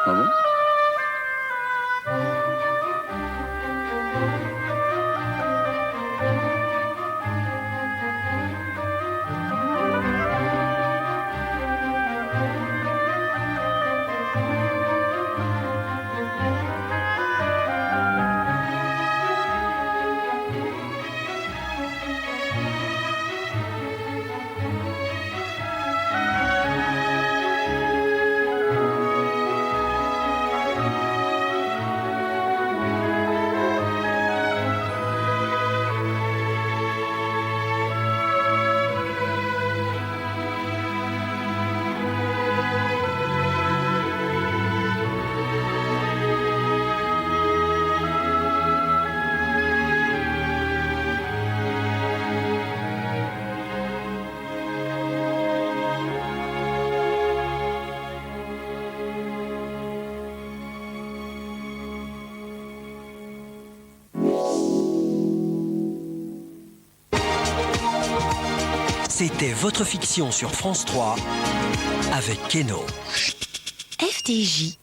Ah bon? C'était votre fiction sur France 3 avec Keno. FDJ.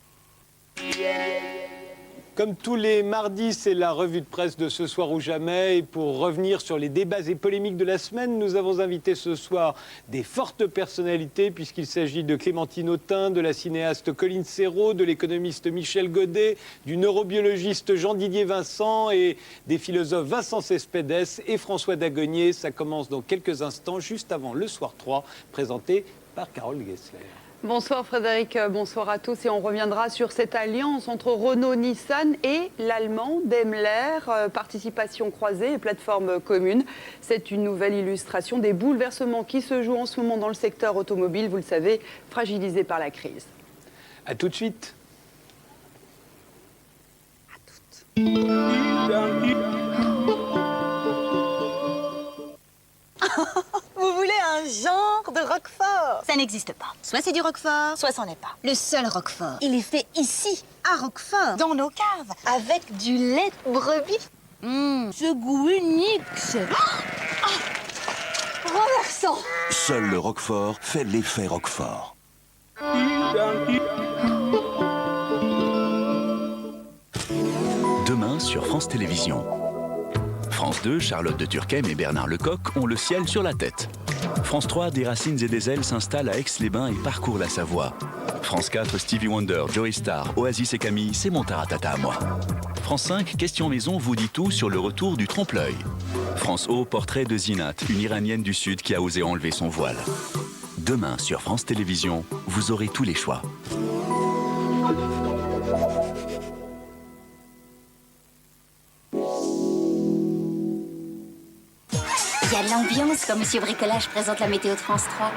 Comme tous les mardis, c'est la revue de presse de Ce soir ou jamais. Et pour revenir sur les débats et polémiques de la semaine, nous avons invité ce soir des fortes personnalités, puisqu'il s'agit de Clémentine Autain, de la cinéaste Colline Serrault, de l'économiste Michel Godet, du neurobiologiste Jean-Didier Vincent et des philosophes Vincent Cespedes et François Dagonier. Ça commence dans quelques instants, juste avant le Soir 3, présenté par Carole Gessler. Bonsoir Frédéric, bonsoir à tous et on reviendra sur cette alliance entre Renault, Nissan et l'allemand Daimler, participation croisée et plateforme commune. C'est une nouvelle illustration des bouleversements qui se jouent en ce moment dans le secteur automobile, vous le savez, fragilisé par la crise. A tout de suite. À toutes. Vous voulez un genre de roquefort? Ça n'existe pas. Soit c'est du roquefort, soit c'en est pas. Le seul roquefort, il est fait ici, à Roquefort, dans nos caves, avec du lait de brebis. Ce goût unique, c'est... renversant. Seul le Roquefort fait l'effet Roquefort. Demain sur France Télévisions. France 2, Charlotte de Turckheim et Bernard Lecoq ont le ciel sur la tête. France 3, Des Racines et des Ailes s'installe à Aix-les-Bains et parcourt la Savoie. France 4, Stevie Wonder, Joey Starr, Oasis et Camille, c'est mon taratata à moi. France 5, Question Maison vous dit tout sur le retour du trompe-l'œil. France O, portrait de Zinat, une Iranienne du Sud qui a osé enlever son voile. Demain sur France Télévisions, vous aurez tous les choix. Il y a de l'ambiance quand Monsieur Bricolage présente la météo de France 3.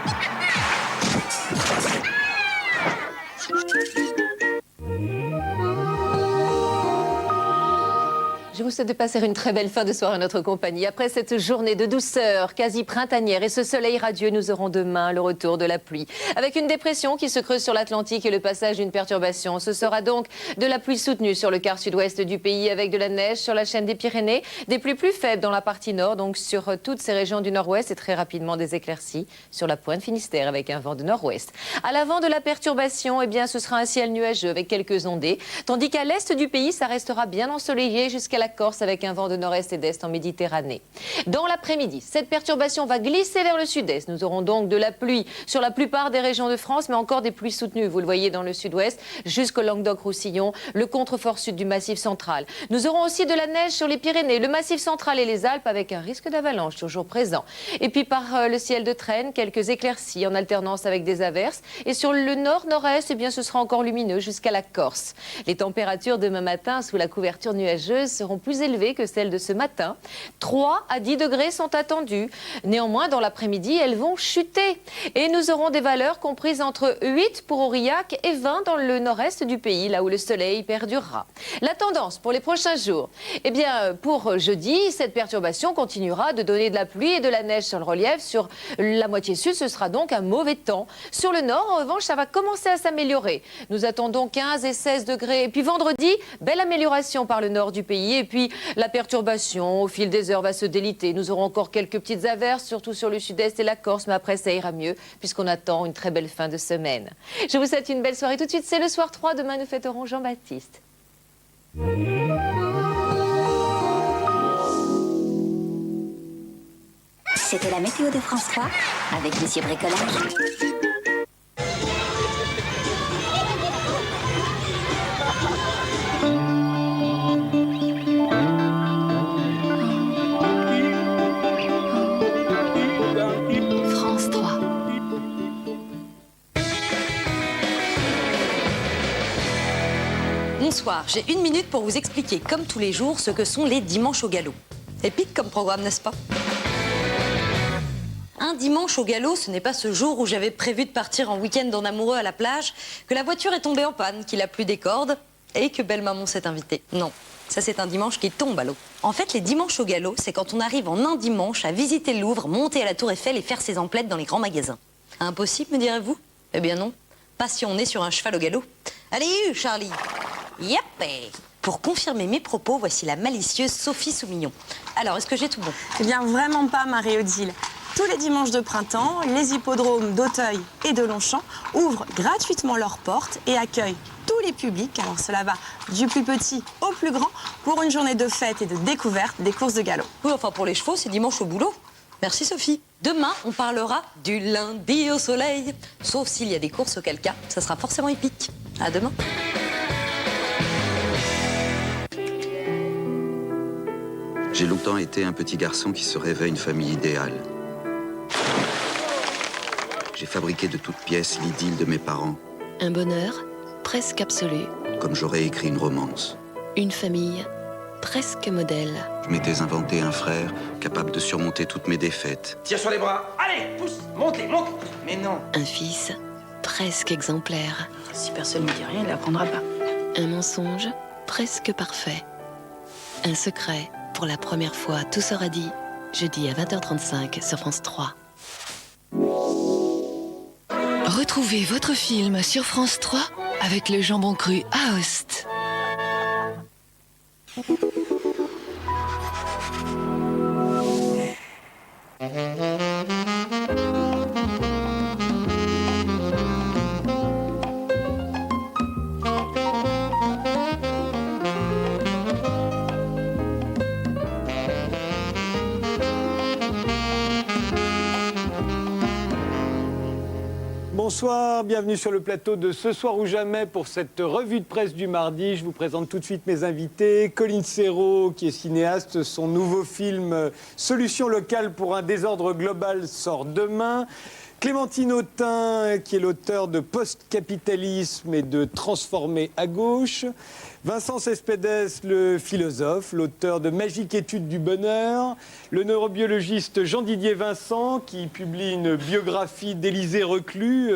Je vous souhaite de passer une très belle fin de soirée à notre compagnie. Après cette journée de douceur quasi printanière et ce soleil radieux, nous aurons demain le retour de la pluie. Avec une dépression qui se creuse sur l'Atlantique et le passage d'une perturbation. Ce sera donc de la pluie soutenue sur le quart sud-ouest du pays avec de la neige sur la chaîne des Pyrénées. Des pluies plus faibles dans la partie nord, donc sur toutes ces régions du nord-ouest et très rapidement des éclaircies sur la pointe Finistère avec un vent de nord-ouest. À l'avant de la perturbation, eh bien, ce sera un ciel nuageux avec quelques ondées. Tandis qu'à l'est du pays, ça restera bien ensoleillé jusqu'à la Corse avec un vent de nord-est et d'est en Méditerranée. Dans l'après-midi, cette perturbation va glisser vers le sud-est. Nous aurons donc de la pluie sur la plupart des régions de France, mais encore des pluies soutenues, vous le voyez dans le sud-ouest, jusqu'au Languedoc-Roussillon, le contrefort sud du Massif central. Nous aurons aussi de la neige sur les Pyrénées, le Massif central et les Alpes avec un risque d'avalanche toujours présent. Et puis par le ciel de traîne, quelques éclaircies en alternance avec des averses. Et sur le nord-nord-est, eh bien, ce sera encore lumineux jusqu'à la Corse. Les températures demain matin sous la couverture nuageuse seront plus élevées que celles de ce matin. 3 à 10 degrés sont attendus. Néanmoins, dans l'après-midi, elles vont chuter. Et nous aurons des valeurs comprises entre 8 pour Aurillac et 20 dans le nord-est du pays, là où le soleil perdurera. La tendance pour les prochains jours, eh bien, pour jeudi, cette perturbation continuera de donner de la pluie et de la neige sur le relief. Sur la moitié sud, ce sera donc un mauvais temps. Sur le nord, en revanche, ça va commencer à s'améliorer. Nous attendons 15 et 16 degrés. Et puis vendredi, belle amélioration par le nord du pays. Et puis puis la perturbation, au fil des heures, va se déliter. Nous aurons encore quelques petites averses, surtout sur le sud-est et la Corse, mais après, ça ira mieux, puisqu'on attend une très belle fin de semaine. Je vous souhaite une belle soirée. Tout de suite, c'est le soir 3. Demain, nous fêterons Jean-Baptiste. C'était la météo de France 3 avec Monsieur Bricolage. France 3. Bonsoir, j'ai 1 minute pour vous expliquer, comme tous les jours, ce que sont les dimanches au galop. Épique comme programme, n'est-ce pas? Un dimanche au galop, ce n'est pas ce jour où j'avais prévu de partir en week-end en amoureux à la plage, que la voiture est tombée en panne, qu'il a plu des cordes et que belle maman s'est invitée. Non, ça c'est un dimanche qui tombe à l'eau. En fait, les dimanches au galop, c'est quand on arrive en un dimanche à visiter le Louvre, monter à la Tour Eiffel et faire ses emplettes dans les grands magasins. Impossible, me direz-vous? Eh bien non, pas si on est sur un cheval au galop. Allez, Charlie! Yep. Pour confirmer mes propos, voici la malicieuse Sophie Soumillon. Alors, est-ce que j'ai tout bon? Eh bien, vraiment pas, Marie-Odile. Tous les dimanches de printemps, les hippodromes d'Auteuil et de Longchamp ouvrent gratuitement leurs portes et accueillent tous les publics, alors cela va du plus petit au plus grand, pour une journée de fête et de découverte des courses de galop. Oui, enfin pour les chevaux, c'est dimanche au boulot. Merci Sophie. Demain, on parlera du lundi au soleil. Sauf s'il y a des courses, auquel cas, ça sera forcément épique. À demain. J'ai longtemps été un petit garçon qui se rêvait une famille idéale. J'ai fabriqué de toutes pièces l'idylle de mes parents. Un bonheur presque absolu. Comme j'aurais écrit une romance. Une famille presque modèle. Je m'étais inventé un frère capable de surmonter toutes mes défaites. Tire sur les bras. Allez, pousse, monte-les, monte. Mais non. Un fils presque exemplaire. Si personne ne dit rien, il n'apprendra pas. Un mensonge presque parfait. Un secret, pour la première fois, tout sera dit, jeudi à 20h35 sur France 3. Retrouvez votre film sur France 3 avec le jambon cru Aoste. Bonsoir, bienvenue sur le plateau de Ce soir ou jamais pour cette revue de presse du mardi. Je vous présente tout de suite mes invités. Colline Serrault, qui est cinéaste, son nouveau film Solution locale pour un désordre global sort demain. Clémentine Autain, qui est l'auteur de Post-capitalisme et de Transformer à gauche. Vincent Cespedes, le philosophe, l'auteur de Magique étude du bonheur. Le neurobiologiste Jean-Didier Vincent, qui publie une biographie d'Élisée Reclus,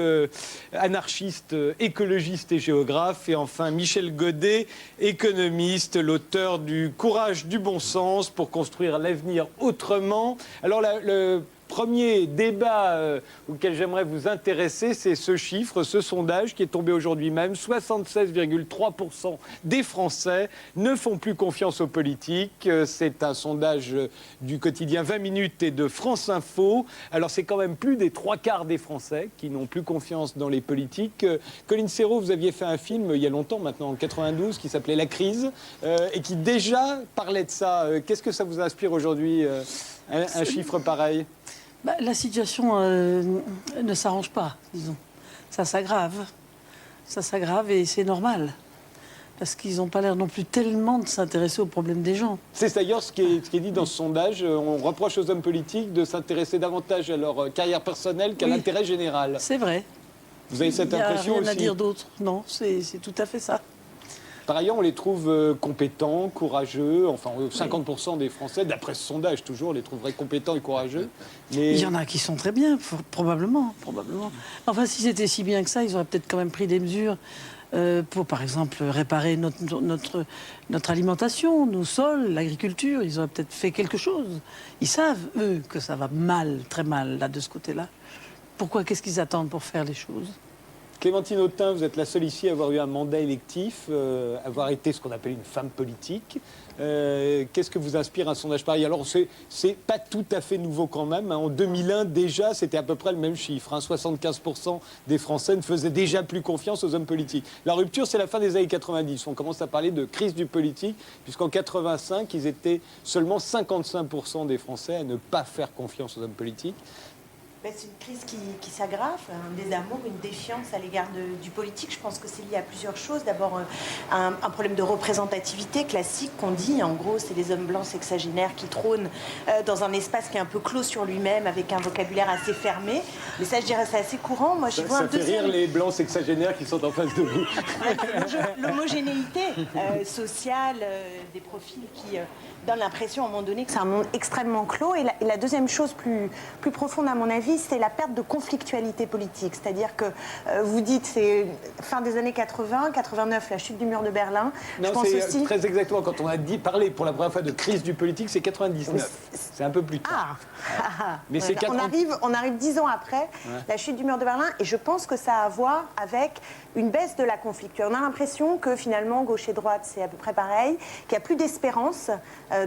anarchiste, écologiste et géographe. Et enfin Michel Godet, économiste, l'auteur du Courage du bon sens pour construire l'avenir autrement. Alors le premier débat auquel j'aimerais vous intéresser, c'est ce chiffre, ce sondage qui est tombé aujourd'hui même. 76,3% des Français ne font plus confiance aux politiques. C'est un sondage du quotidien 20 minutes et de France Info. Alors c'est quand même plus des 3/4 des Français qui n'ont plus confiance dans les politiques. Colline Serrault, vous aviez fait un film il y a longtemps maintenant, en 92, qui s'appelait La crise et qui déjà parlait de ça. Qu'est-ce que ça vous inspire aujourd'hui, un chiffre pareil? La situation ne s'arrange pas, disons. Ça s'aggrave et c'est normal. Parce qu'ils n'ont pas l'air non plus tellement de s'intéresser aux problèmes des gens. C'est d'ailleurs ce qui est dit dans ce sondage. On reproche aux hommes politiques de s'intéresser davantage à leur carrière personnelle qu'à l'intérêt général. C'est vrai. Vous avez cette impression aussi? Il n'y a rien à dire d'autre. Non, c'est tout à fait ça. Par ailleurs, on les trouve compétents, courageux. Enfin, 50% des Français, d'après ce sondage toujours, les trouveraient compétents et courageux. Mais... Il y en a qui sont très bien, probablement. Enfin, si c'était si bien que ça, ils auraient peut-être quand même pris des mesures pour, par exemple, réparer notre alimentation, nos sols, l'agriculture. Ils auraient peut-être fait quelque chose. Ils savent, eux, que ça va mal, très mal, là, de ce côté-là. Pourquoi? Qu'est-ce qu'ils attendent pour faire les choses? Clémentine Autain, vous êtes la seule ici à avoir eu un mandat électif, avoir été ce qu'on appelle une femme politique. Qu'est-ce que vous inspire un sondage pareil? Alors, c'est pas tout à fait nouveau quand même. Hein. En 2001, déjà, c'était à peu près le même chiffre. Hein. 75% des Français ne faisaient déjà plus confiance aux hommes politiques. La rupture, c'est la fin des années 90. On commence à parler de crise du politique, puisqu'en 85, ils étaient seulement 55% des Français à ne pas faire confiance aux hommes politiques. C'est une crise qui s'aggrave, un désamour, une défiance à l'égard du politique. Je pense que c'est lié à plusieurs choses. D'abord, un problème de représentativité classique qu'on dit. En gros, c'est les hommes blancs sexagénaires qui trônent dans un espace qui est un peu clos sur lui-même, avec un vocabulaire assez fermé. Mais ça, je dirais, c'est assez courant. Moi, j'y vois un deuxième... Ça fait rire les blancs sexagénaires qui sont en face de vous. L'homogénéité sociale des profils qui donne l'impression, à un moment donné, que c'est un monde extrêmement clos. Et la deuxième chose plus profonde, à mon avis, c'est la perte de conflictualité politique. C'est-à-dire que vous dites, c'est fin des années 80, 89, la chute du mur de Berlin. Non, c'est aussi... très exactement. Quand on a parlé pour la première fois de crise du politique, c'est 99. C'est un peu plus tard. Mais c'est on arrive 10 ans après la chute du mur de Berlin, et je pense que ça a à voir avec une baisse de la conflictualité. On a l'impression que finalement, gauche et droite, c'est à peu près pareil, qu'il n'y a plus d'espérance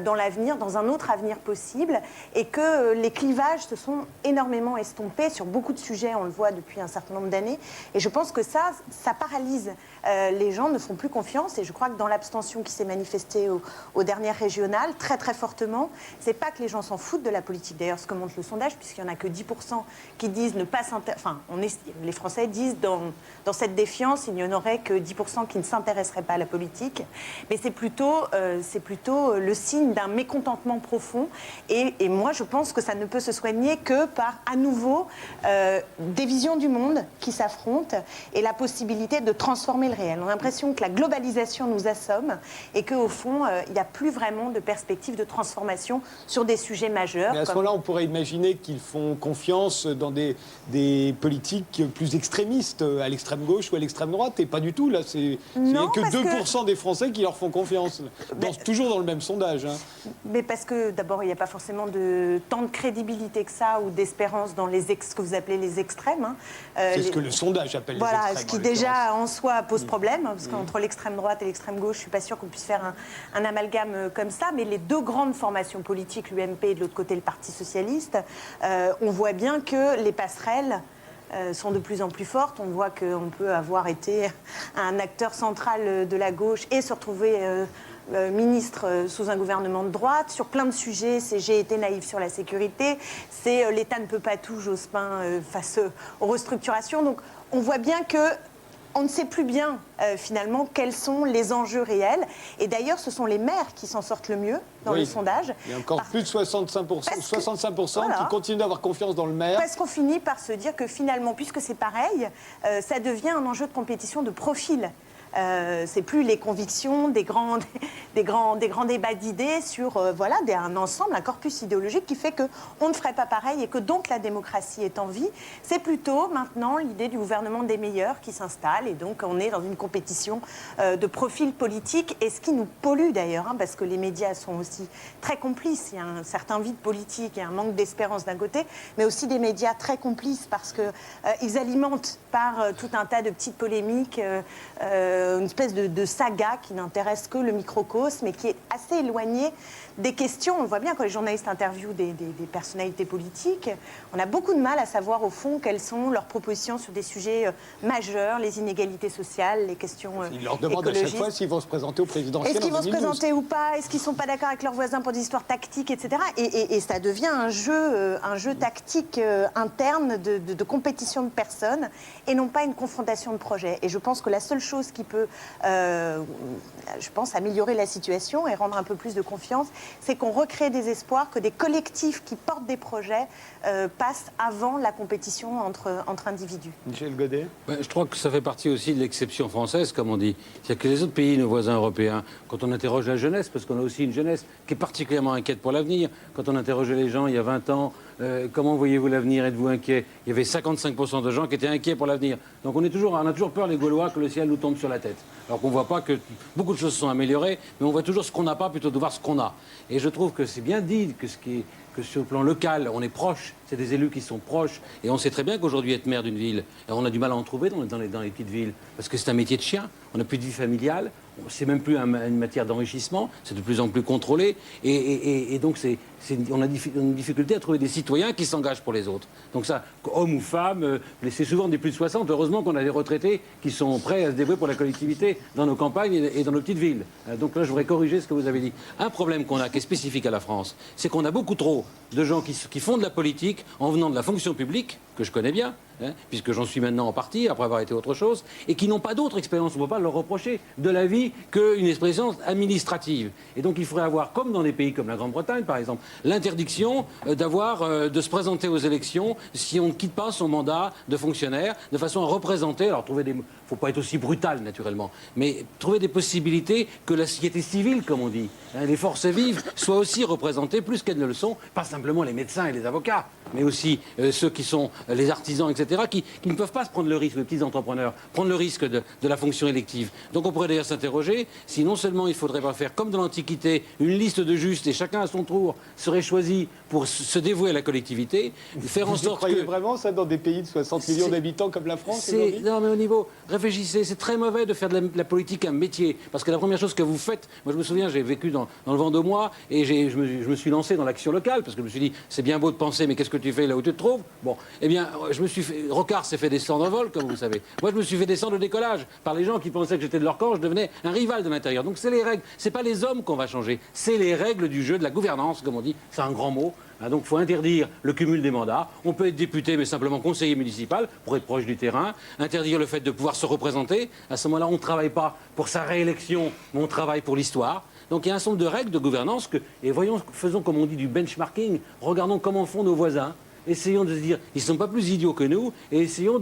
dans l'avenir, dans un autre avenir possible, et que les clivages se sont énormément estompés sur beaucoup de sujets, on le voit depuis un certain nombre d'années, et je pense que ça paralyse. Les gens ne font plus confiance, et je crois que dans l'abstention qui s'est manifestée aux dernières régionales, très très fortement, c'est pas que les gens s'en foutent de la politique, d'ailleurs ce que montre le sondage, puisqu'il n'y en a que 10% qui disent ne pas s'intéresser, enfin les Français disent dans cette défiance, il n'y en aurait que 10% qui ne s'intéresseraient pas à la politique, mais c'est plutôt le signe d'un mécontentement profond, et moi je pense que ça ne peut se soigner que par à nouveau des visions du monde qui s'affrontent et la possibilité de transformer le réel. On a l'impression que la globalisation nous assomme et qu'au fond, il n'y a plus vraiment de perspective de transformation sur des sujets majeurs. Mais à ce moment-là, on pourrait imaginer qu'ils font confiance dans des politiques plus extrémistes, à l'extrême gauche ou à l'extrême droite, et pas du tout. Là, il n'y a que 2% des Français qui leur font confiance, toujours dans le même sondage. Hein. Mais parce que, d'abord, il n'y a pas forcément tant de crédibilité que ça ou d'espérance dans ce que vous appelez les extrêmes. Hein. C'est ce que le sondage appelle les extrêmes. Voilà, ce qui déjà en soi pose problème, parce qu'entre l'extrême droite et l'extrême gauche, je ne suis pas sûre qu'on puisse faire un amalgame comme ça, mais les deux grandes formations politiques, l'UMP et de l'autre côté le Parti socialiste, on voit bien que les passerelles sont de plus en plus fortes. On voit qu'on peut avoir été un acteur central de la gauche et se retrouver ministre sous un gouvernement de droite. Sur plein de sujets, c'est j'ai été naïf sur la sécurité, c'est l'État ne peut pas tout, Jospin, face aux restructurations. Donc on voit bien que on ne sait plus bien, finalement, quels sont les enjeux réels. Et d'ailleurs, ce sont les maires qui s'en sortent le mieux dans le sondage. Il y a encore plus de 65% qui continuent d'avoir confiance dans le maire. Parce qu'on finit par se dire que finalement, puisque c'est pareil, ça devient un enjeu de compétition de profil. C'est plus les convictions des grands débats d'idées sur un ensemble, un corpus idéologique qui fait qu'on ne ferait pas pareil et que donc la démocratie est en vie. C'est plutôt maintenant l'idée du gouvernement des meilleurs qui s'installe, et donc on est dans une compétition de profils politiques, et ce qui nous pollue d'ailleurs, hein, parce que les médias sont aussi très complices. Il y a un certain vide politique et un manque d'espérance d'un côté, mais aussi des médias très complices parce qu'ils alimentent par tout un tas de petites polémiques une espèce de saga qui n'intéresse que le microcosme et qui est assez éloignée des questions. On le voit bien quand les journalistes interviewent des personnalités politiques. On a beaucoup de mal à savoir au fond quelles sont leurs propositions sur des sujets majeurs, les inégalités sociales, les questions Ils leur demandent à chaque fois s'ils vont se présenter au présidentiel. Est-ce qu'ils vont se présenter ou pas? Est-ce qu'ils ne sont pas d'accord avec leurs voisins pour des histoires tactiques, etc. Et ça devient un jeu tactique interne de compétition de personnes et non pas une confrontation de projets. Et je pense que la seule chose qui peut, améliorer la situation et rendre un peu plus de confiance, c'est qu'on recrée des espoirs, que des collectifs qui portent des projets passent avant la compétition entre individus. Michel Godet. Je crois que ça fait partie aussi de l'exception française, comme on dit. C'est-à-dire que les autres pays, nos voisins européens, quand on interroge la jeunesse, parce qu'on a aussi une jeunesse qui est particulièrement inquiète pour l'avenir, quand on interrogeait les gens il y a 20 ans, comment voyez-vous l'avenir, êtes-vous inquiet? Il y avait 55% de gens qui étaient inquiets pour l'avenir. Donc on a toujours peur, les Gaulois, que le ciel nous tombe sur la tête. Alors qu'on ne voit pas que beaucoup de choses se sont améliorées, mais on voit toujours ce qu'on n'a pas plutôt que de voir ce qu'on a. Et je trouve que c'est bien dit que ce qui est que sur le plan local, on est proche, c'est des élus qui sont proches, et on sait très bien qu'aujourd'hui, être maire d'une ville, on a du mal à en trouver dans les petites villes, parce que c'est un métier de chien, on n'a plus de vie familiale, c'est même plus une matière d'enrichissement, c'est de plus en plus contrôlé, et donc on a une difficulté à trouver des citoyens qui s'engagent pour les autres. Donc ça, hommes ou femmes, c'est souvent des plus de 60, heureusement qu'on a des retraités qui sont prêts à se dévouer pour la collectivité dans nos campagnes et dans nos petites villes. Donc là, je voudrais corriger ce que vous avez dit. Un problème qu'on a, qui est spécifique à la France, c'est qu'on a beaucoup trop de gens qui font de la politique en venant de la fonction publique, que je connais bien, puisque j'en suis maintenant en partie, après avoir été autre chose, et qui n'ont pas d'autre expérience, on ne peut pas leur reprocher, de la vie qu'une expérience administrative. Et donc il faudrait avoir, comme dans des pays comme la Grande-Bretagne par exemple, l'interdiction de se présenter aux élections si on ne quitte pas son mandat de fonctionnaire, de façon à représenter, alors trouver des... Il ne faut pas être aussi brutal naturellement, mais trouver des possibilités que la société civile, comme on dit, les forces vives, soient aussi représentées plus qu'elles ne le sont, pas simplement les médecins et les avocats, mais aussi ceux qui sont les artisans, etc., qui ne peuvent pas se prendre le risque, les petits entrepreneurs, prendre le risque de la fonction élective. Donc on pourrait d'ailleurs s'interroger si non seulement il ne faudrait pas faire comme dans l'Antiquité, une liste de justes et chacun à son tour serait choisi pour se dévouer à la collectivité, faire en sorte que... Vous croyez vraiment ça dans des pays de 60 millions d'habitants comme la France? Non, mais au niveau... Réfléchissez, c'est très mauvais de faire de la politique un métier. Parce que la première chose que vous faites... Moi, je me souviens, j'ai vécu dans le Vent-de-Mois et je me suis lancé dans l'action locale parce que je me suis dit, c'est bien beau de penser, mais qu'est-ce que tu fais là où tu te trouves? Bon, eh bien, Rocard s'est fait descendre en vol, comme vous savez. Moi, je me suis fait descendre au décollage par les gens qui pensaient que j'étais de leur camp, je devenais un rival de l'intérieur. Donc c'est les règles. C'est pas les hommes qu'on va changer, c'est les règles du jeu, de la gouvernance, comme on dit. C'est un grand mot. Donc il faut interdire le cumul des mandats. On peut être député, mais simplement conseiller municipal, pour être proche du terrain. Interdire le fait de pouvoir se représenter. À ce moment-là, on ne travaille pas pour sa réélection, mais on travaille pour l'histoire. Donc il y a un certain nombre de règles de gouvernance et faisons comme on dit du benchmarking. Regardons comment font nos voisins. Essayons de se dire, ils ne sont pas plus idiots que nous, et essayons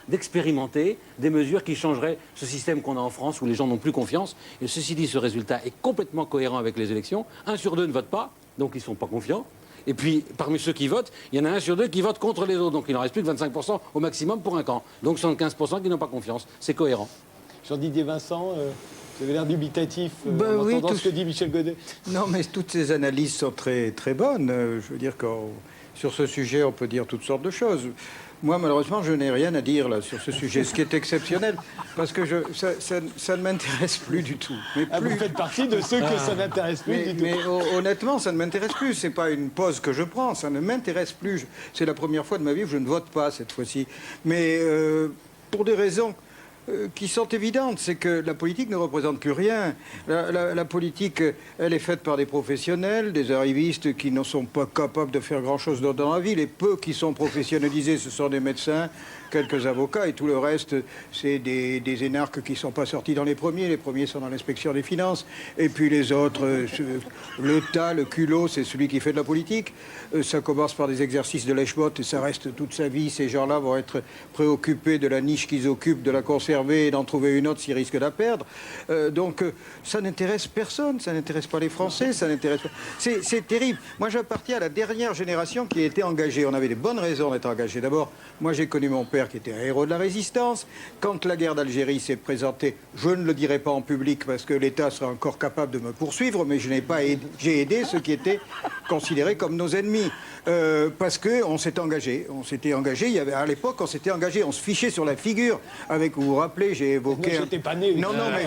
d'expérimenter des mesures qui changeraient ce système qu'on a en France, où les gens n'ont plus confiance. Et ceci dit, ce résultat est complètement cohérent avec les élections. 1 sur 2 ne vote pas, donc ils ne sont pas confiants. Et puis, parmi ceux qui votent, il y en a 1 sur 2 qui votent contre les autres. Donc il n'en reste plus que 25% au maximum pour un camp. Donc 75% qui n'ont pas confiance. C'est cohérent. Jean-Didier Vincent, vous avez l'air dubitatif en entendant ce que dit Michel Godet. Non, mais toutes ces analyses sont très, très bonnes. Je veux dire que sur ce sujet, on peut dire toutes sortes de choses. Moi, malheureusement, je n'ai rien à dire là, sur ce sujet, ce qui est exceptionnel, parce que ça ne m'intéresse plus du tout. Mais plus... Vous faites partie de ceux que ça n'intéresse plus du tout. Mais honnêtement, ça ne m'intéresse plus. Ce n'est pas une pause que je prends, ça ne m'intéresse plus. C'est la première fois de ma vie que je ne vote pas cette fois-ci. Mais pour des raisons qui sont évidentes, c'est que la politique ne représente plus rien. La politique, elle est faite par des professionnels, des arrivistes qui ne sont pas capables de faire grand-chose dans la vie. Les peu qui sont professionnalisés, ce sont des médecins, quelques avocats, et tout le reste, c'est des énarques qui ne sont pas sortis dans les premiers sont dans l'inspection des finances, et puis les autres, le tas, le culot, c'est celui qui fait de la politique. Ça commence par des exercices de lèche-botte, et ça reste toute sa vie. Ces gens-là vont être préoccupés de la niche qu'ils occupent, de la conserver et d'en trouver une autre s'ils risquent de la perdre. Donc ça n'intéresse personne, ça n'intéresse pas les Français, ça n'intéresse pas... C'est terrible. Moi, j'appartiens à la dernière génération qui a été engagée. On avait des bonnes raisons d'être engagés. D'abord, moi, j'ai connu mon père qui était un héros de la résistance. Quand la guerre d'Algérie s'est présentée, je ne le dirai pas en public parce que l'État serait encore capable de me poursuivre, mais j'ai aidé ceux qui étaient considérés comme nos ennemis. Parce qu'on s'était engagé. On s'était engagé. À l'époque, on s'était engagé. On se fichait sur la figure. Vous vous rappelez, j'ai évoqué... J'étais pas né. Non, mais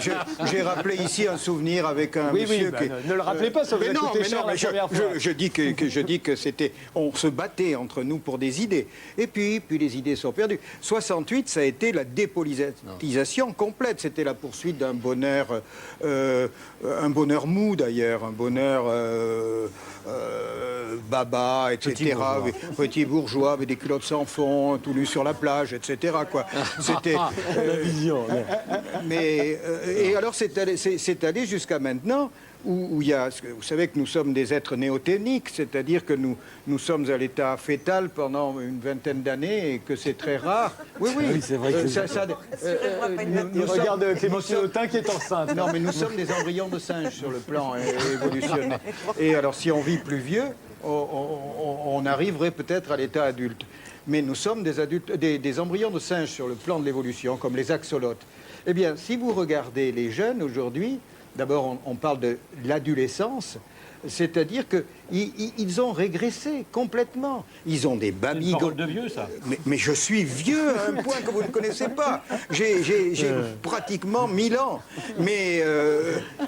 j'ai rappelé ici un souvenir avec un monsieur qui... Ne le rappelez pas, ça vous a coûté cher la première fois. Je dis que c'était... On se battait entre nous pour des idées. Et puis les idées sont perdues. 68, ça a été la dépolitisation complète. C'était la poursuite d'un bonheur mou d'ailleurs, un bonheur baba, etc. Petit bourgeois avec des culottes sans fond, tout nu sur la plage, etc. C'était la vision. Et alors c'est allé jusqu'à maintenant. Où il y a, vous savez que nous sommes des êtres néoténiques, c'est-à-dire que nous sommes à l'état fœtal pendant une vingtaine d'années et que c'est très rare. Oui, c'est vrai que il regarde Clémentine Autain qui est enceinte. Non, mais nous sommes des embryons de singes sur le plan évolutionnel. Et alors, si on vit plus vieux, on arriverait peut-être à l'état adulte. Mais nous sommes des embryons de singes sur le plan de l'évolution, comme les axolotes. Eh bien, si vous regardez les jeunes aujourd'hui, d'abord, on parle de l'adolescence. C'est-à-dire qu'ils ont régressé complètement. Ils ont des baby... C'est une de vieux, ça. Mais je suis vieux à un point que vous ne connaissez pas. J'ai pratiquement 1000 ans. Mais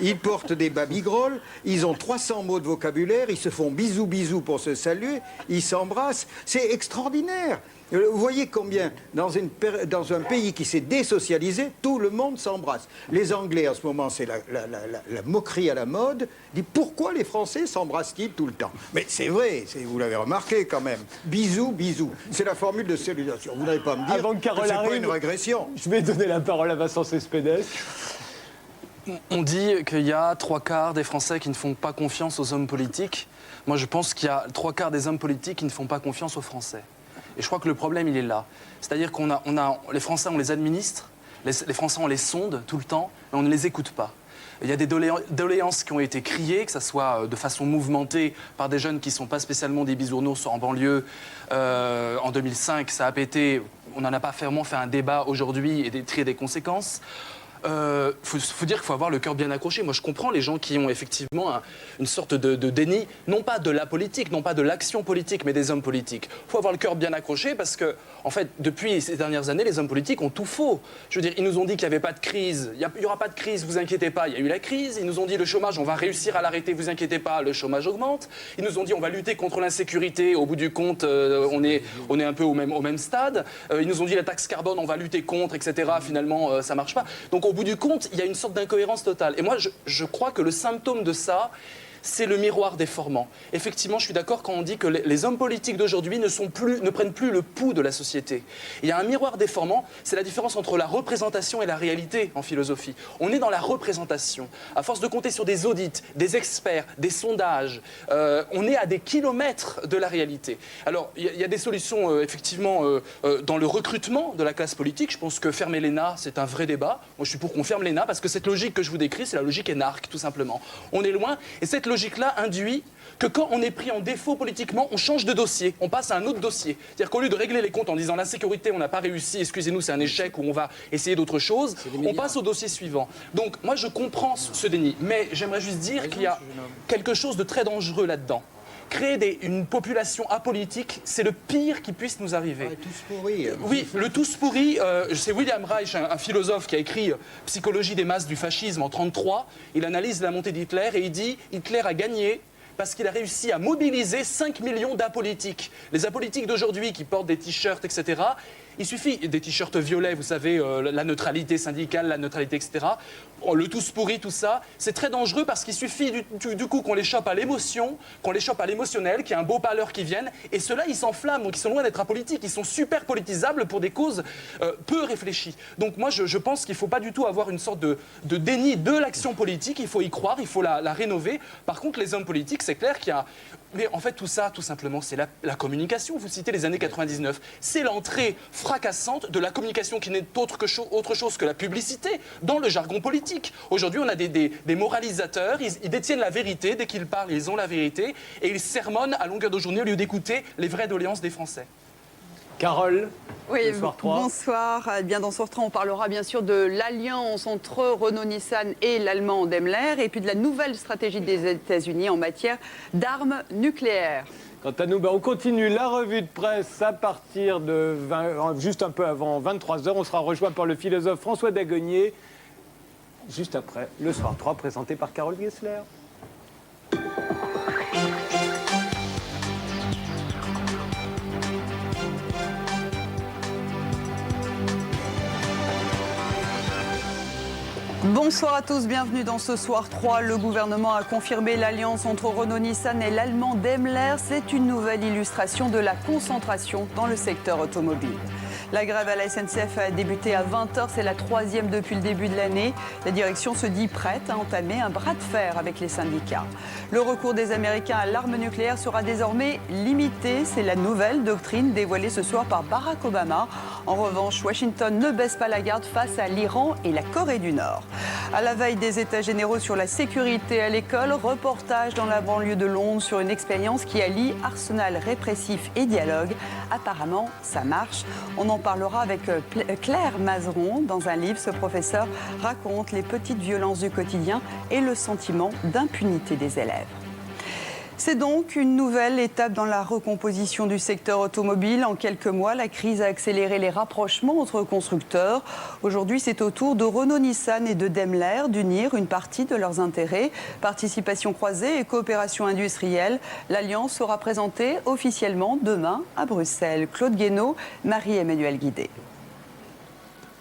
ils portent des baby-grolls, ils ont 300 mots de vocabulaire, ils se font bisous bisous pour se saluer, ils s'embrassent. C'est extraordinaire. Vous voyez combien, dans un pays qui s'est désocialisé, tout le monde s'embrasse. Les Anglais, en ce moment, c'est la moquerie à la mode. Dit pourquoi les Français s'embrassent-ils tout le temps? Mais c'est vrai, vous l'avez remarqué quand même. Bisous, bisous. C'est la formule de civilisation. Vous n'allez pas me dire que c'est pas une régression. Je vais donner la parole à Vincent Cespedes. On dit qu'il y a 3/4 des Français qui ne font pas confiance aux hommes politiques. Moi, je pense qu'il y a 3/4 des hommes politiques qui ne font pas confiance aux Français. Et je crois que le problème, il est là. C'est-à-dire les Français, on les administre, les Français, on les sonde tout le temps, mais on ne les écoute pas. Il y a des doléances qui ont été criées, que ce soit de façon mouvementée par des jeunes qui ne sont pas spécialement des bisounours en banlieue. En 2005, ça a pété. On n'en a pas vraiment fait un débat aujourd'hui et tiré des conséquences. Faut dire qu'il faut avoir le cœur bien accroché. Moi, je comprends les gens qui ont effectivement une sorte de déni, non pas de la politique, non pas de l'action politique, mais des hommes politiques. Il faut avoir le cœur bien accroché parce que, en fait, depuis ces dernières années, les hommes politiques ont tout faux. Je veux dire, ils nous ont dit qu'il n'y avait pas de crise. Il n'y aura pas de crise, vous inquiétez pas. Il y a eu la crise. Ils nous ont dit le chômage, on va réussir à l'arrêter, vous inquiétez pas, le chômage augmente. Ils nous ont dit on va lutter contre l'insécurité. Au bout du compte, on est un peu au même stade. Ils nous ont dit la taxe carbone, on va lutter contre, etc. Finalement, ça marche pas. Donc, au bout du compte, il y a une sorte d'incohérence totale. Et moi, je crois que le symptôme de ça, c'est le miroir déformant. Effectivement, je suis d'accord quand on dit que les hommes politiques d'aujourd'hui ne prennent plus le pouls de la société. Il y a un miroir déformant, c'est la différence entre la représentation et la réalité en philosophie. On est dans la représentation. À force de compter sur des audits, des experts, des sondages, on est à des kilomètres de la réalité. Alors, il y a des solutions, effectivement, dans le recrutement de la classe politique. Je pense que fermer l'ENA, c'est un vrai débat. Moi, je suis pour qu'on ferme l'ENA parce que cette logique que je vous décris, c'est la logique énarque, tout simplement. On est loin, et cette logique-là induit que quand on est pris en défaut politiquement, on change de dossier, on passe à un autre dossier. C'est-à-dire qu'au lieu de régler les comptes en disant l'insécurité, on n'a pas réussi, excusez-nous, c'est un échec ou on va essayer d'autre chose, on passe au dossier suivant. Donc moi je comprends ce déni, mais j'aimerais juste dire qu'il y a quelque chose de très dangereux là-dedans. Créer une population apolitique, c'est le pire qui puisse nous arriver. Tous pourris. Oui, le tous pourri, c'est William Reich, un philosophe qui a écrit Psychologie des masses du fascisme en 1933. Il analyse la montée d'Hitler et il dit Hitler a gagné parce qu'il a réussi à mobiliser 5 millions d'apolitiques. Les apolitiques d'aujourd'hui qui portent des t-shirts, etc., il suffit des t-shirts violets, vous savez, la neutralité syndicale, la neutralité, etc. Le tous pourri, tout ça, c'est très dangereux parce qu'il suffit du coup qu'on les chope à l'émotion, qu'on les chope à l'émotionnel, qu'il y ait un beau pâleur qui vienne, et ceux-là, ils s'enflamment, donc ils sont loin d'être apolitiques, ils sont super politisables pour des causes peu réfléchies. Donc moi, je pense qu'il ne faut pas du tout avoir une sorte de déni de l'action politique, il faut y croire, il faut la rénover. Par contre, les hommes politiques, c'est clair qu'il y a... Mais en fait, tout ça, tout simplement, c'est la communication. Vous citez les années 99. C'est l'entrée fracassante de la communication qui n'est autre chose que la publicité dans le jargon politique. Aujourd'hui, on a des moralisateurs, ils détiennent la vérité. Dès qu'ils parlent, ils ont la vérité. Et ils sermonnent à longueur de journée au lieu d'écouter les vraies doléances des Français. Carole, oui, Soir 3. Bonsoir. Bien, dans Soir 3, on parlera bien sûr de l'alliance entre Renault-Nissan et l'allemand Daimler et puis de la nouvelle stratégie des États-Unis en matière d'armes nucléaires. Quant à nous, on continue la revue de presse à partir de juste un peu avant 23h. On sera rejoint par le philosophe François Dagonier, juste après le Soir 3 présenté par Carole Gessler. Bonsoir à tous, bienvenue dans ce Soir 3. Le gouvernement a confirmé l'alliance entre Renault-Nissan et l'allemand Daimler. C'est une nouvelle illustration de la concentration dans le secteur automobile. La grève à la SNCF a débuté à 20h, c'est la 3e depuis le début de l'année. La direction se dit prête à entamer un bras de fer avec les syndicats. Le recours des Américains à l'arme nucléaire sera désormais limité. C'est la nouvelle doctrine dévoilée ce soir par Barack Obama. En revanche, Washington ne baisse pas la garde face à l'Iran et la Corée du Nord. À la veille des États généraux sur la sécurité à l'école, reportage dans la banlieue de Londres sur une expérience qui allie arsenal répressif et dialogue. Apparemment, ça marche. On en parlera avec Claire Mazeron. Dans un livre, ce professeur raconte les petites violences du quotidien et le sentiment d'impunité des élèves. C'est donc une nouvelle étape dans la recomposition du secteur automobile. En quelques mois, la crise a accéléré les rapprochements entre constructeurs. Aujourd'hui, c'est au tour de Renault, Nissan et de Daimler d'unir une partie de leurs intérêts. Participation croisée et coopération industrielle. L'alliance sera présentée officiellement demain à Bruxelles. Claude Guénaud, Marie-Emmanuelle Guidé.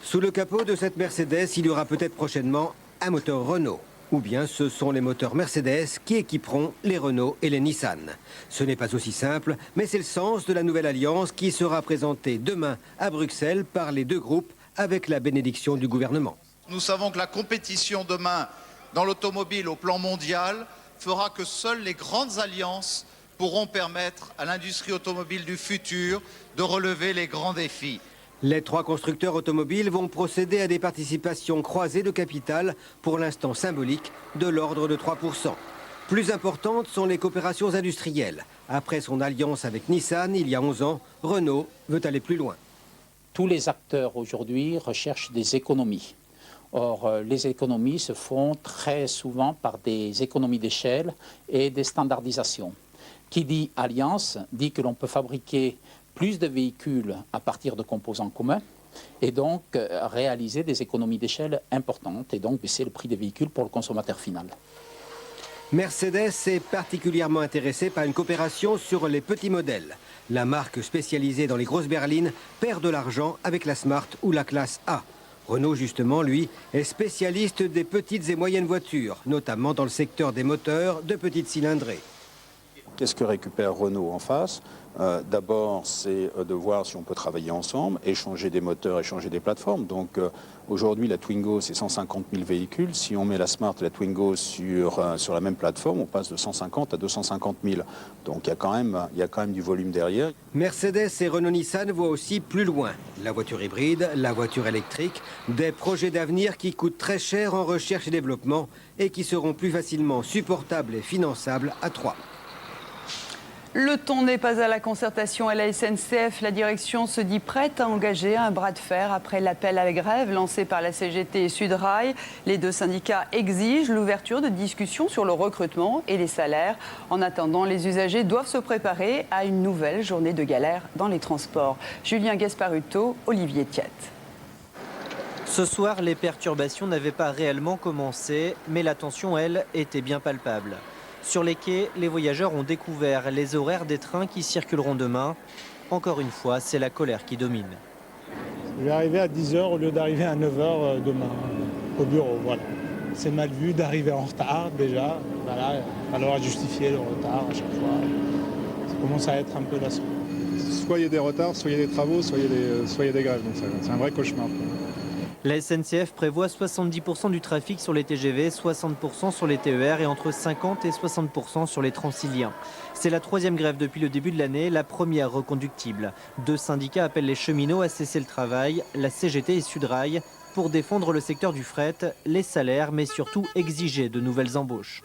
Sous le capot de cette Mercedes, il y aura peut-être prochainement un moteur Renault. Ou bien ce sont les moteurs Mercedes qui équiperont les Renault et les Nissan. Ce n'est pas aussi simple, mais c'est le sens de la nouvelle alliance qui sera présentée demain à Bruxelles par les deux groupes avec la bénédiction du gouvernement. Nous savons que la compétition demain dans l'automobile au plan mondial fera que seules les grandes alliances pourront permettre à l'industrie automobile du futur de relever les grands défis. Les trois constructeurs automobiles vont procéder à des participations croisées de capital, pour l'instant symboliques, de l'ordre de 3%. Plus importantes sont les coopérations industrielles. Après son alliance avec Nissan il y a 11 ans, Renault veut aller plus loin. Tous les acteurs aujourd'hui recherchent des économies. Or, les économies se font très souvent par des économies d'échelle et des standardisations. Qui dit alliance dit que l'on peut fabriquer plus de véhicules à partir de composants communs et donc réaliser des économies d'échelle importantes et donc baisser le prix des véhicules pour le consommateur final. Mercedes est particulièrement intéressée par une coopération sur les petits modèles. La marque spécialisée dans les grosses berlines perd de l'argent avec la Smart ou la classe A. Renault, justement, lui, est spécialiste des petites et moyennes voitures, notamment dans le secteur des moteurs de petites cylindrées. Qu'est-ce que récupère Renault en face? D'abord, c'est de voir si on peut travailler ensemble, échanger des moteurs, échanger des plateformes. Donc aujourd'hui, la Twingo, c'est 150 000 véhicules. Si on met la Smart et la Twingo sur la même plateforme, on passe de 150 à 250 000. Donc il y a quand même du volume derrière. Mercedes et Renault-Nissan voient aussi plus loin. La voiture hybride, la voiture électrique, des projets d'avenir qui coûtent très cher en recherche et développement et qui seront plus facilement supportables et finançables à trois. Le ton n'est pas à la concertation à la SNCF. La direction se dit prête à engager un bras de fer après l'appel à la grève lancé par la CGT et Sudrail. Les deux syndicats exigent l'ouverture de discussions sur le recrutement et les salaires. En attendant, les usagers doivent se préparer à une nouvelle journée de galère dans les transports. Julien Gasparuto, Olivier Thiette. Ce soir, les perturbations n'avaient pas réellement commencé, mais la tension, elle, était bien palpable. Sur les quais, les voyageurs ont découvert les horaires des trains qui circuleront demain. Encore une fois, c'est la colère qui domine. Je vais arriver à 10h au lieu d'arriver à 9h demain au bureau. Voilà. C'est mal vu d'arriver en retard déjà. Voilà, il va falloir justifier le retard à chaque fois. Ça commence à être un peu lassant. Soit il y a des retards, soit il y a des travaux, soit il y a des grèves. Donc c'est un vrai cauchemar. La SNCF prévoit 70% du trafic sur les TGV, 60% sur les TER et entre 50 et 60% sur les Transiliens. C'est la troisième grève depuis le début de l'année, la première reconductible. Deux syndicats appellent les cheminots à cesser le travail, la CGT et Sudrail, pour défendre le secteur du fret, les salaires, mais surtout exiger de nouvelles embauches.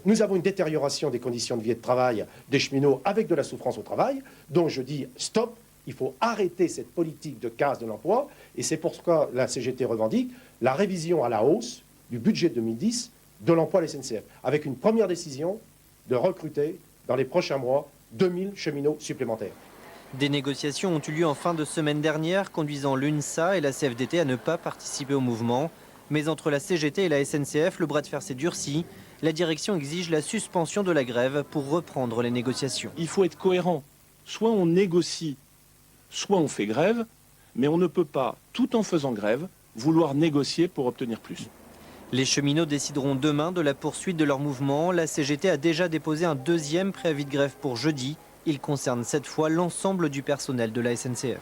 Nous avons une détérioration des conditions de vie et de travail des cheminots avec de la souffrance au travail. Donc je dis stop. Il faut arrêter cette politique de casse de l'emploi et c'est pourquoi la CGT revendique la révision à la hausse du budget 2010 de l'emploi à la SNCF, avec une première décision de recruter dans les prochains mois 2000 cheminots supplémentaires. Des négociations ont eu lieu en fin de semaine dernière, conduisant l'UNSA et la CFDT à ne pas participer au mouvement. Mais entre la CGT et la SNCF, le bras de fer s'est durci. La direction exige la suspension de la grève pour reprendre les négociations. Il faut être cohérent. Soit on négocie, soit on fait grève, mais on ne peut pas, tout en faisant grève, vouloir négocier pour obtenir plus. Les cheminots décideront demain de la poursuite de leur mouvement. La CGT a déjà déposé un deuxième préavis de grève pour jeudi. Il concerne cette fois l'ensemble du personnel de la SNCF.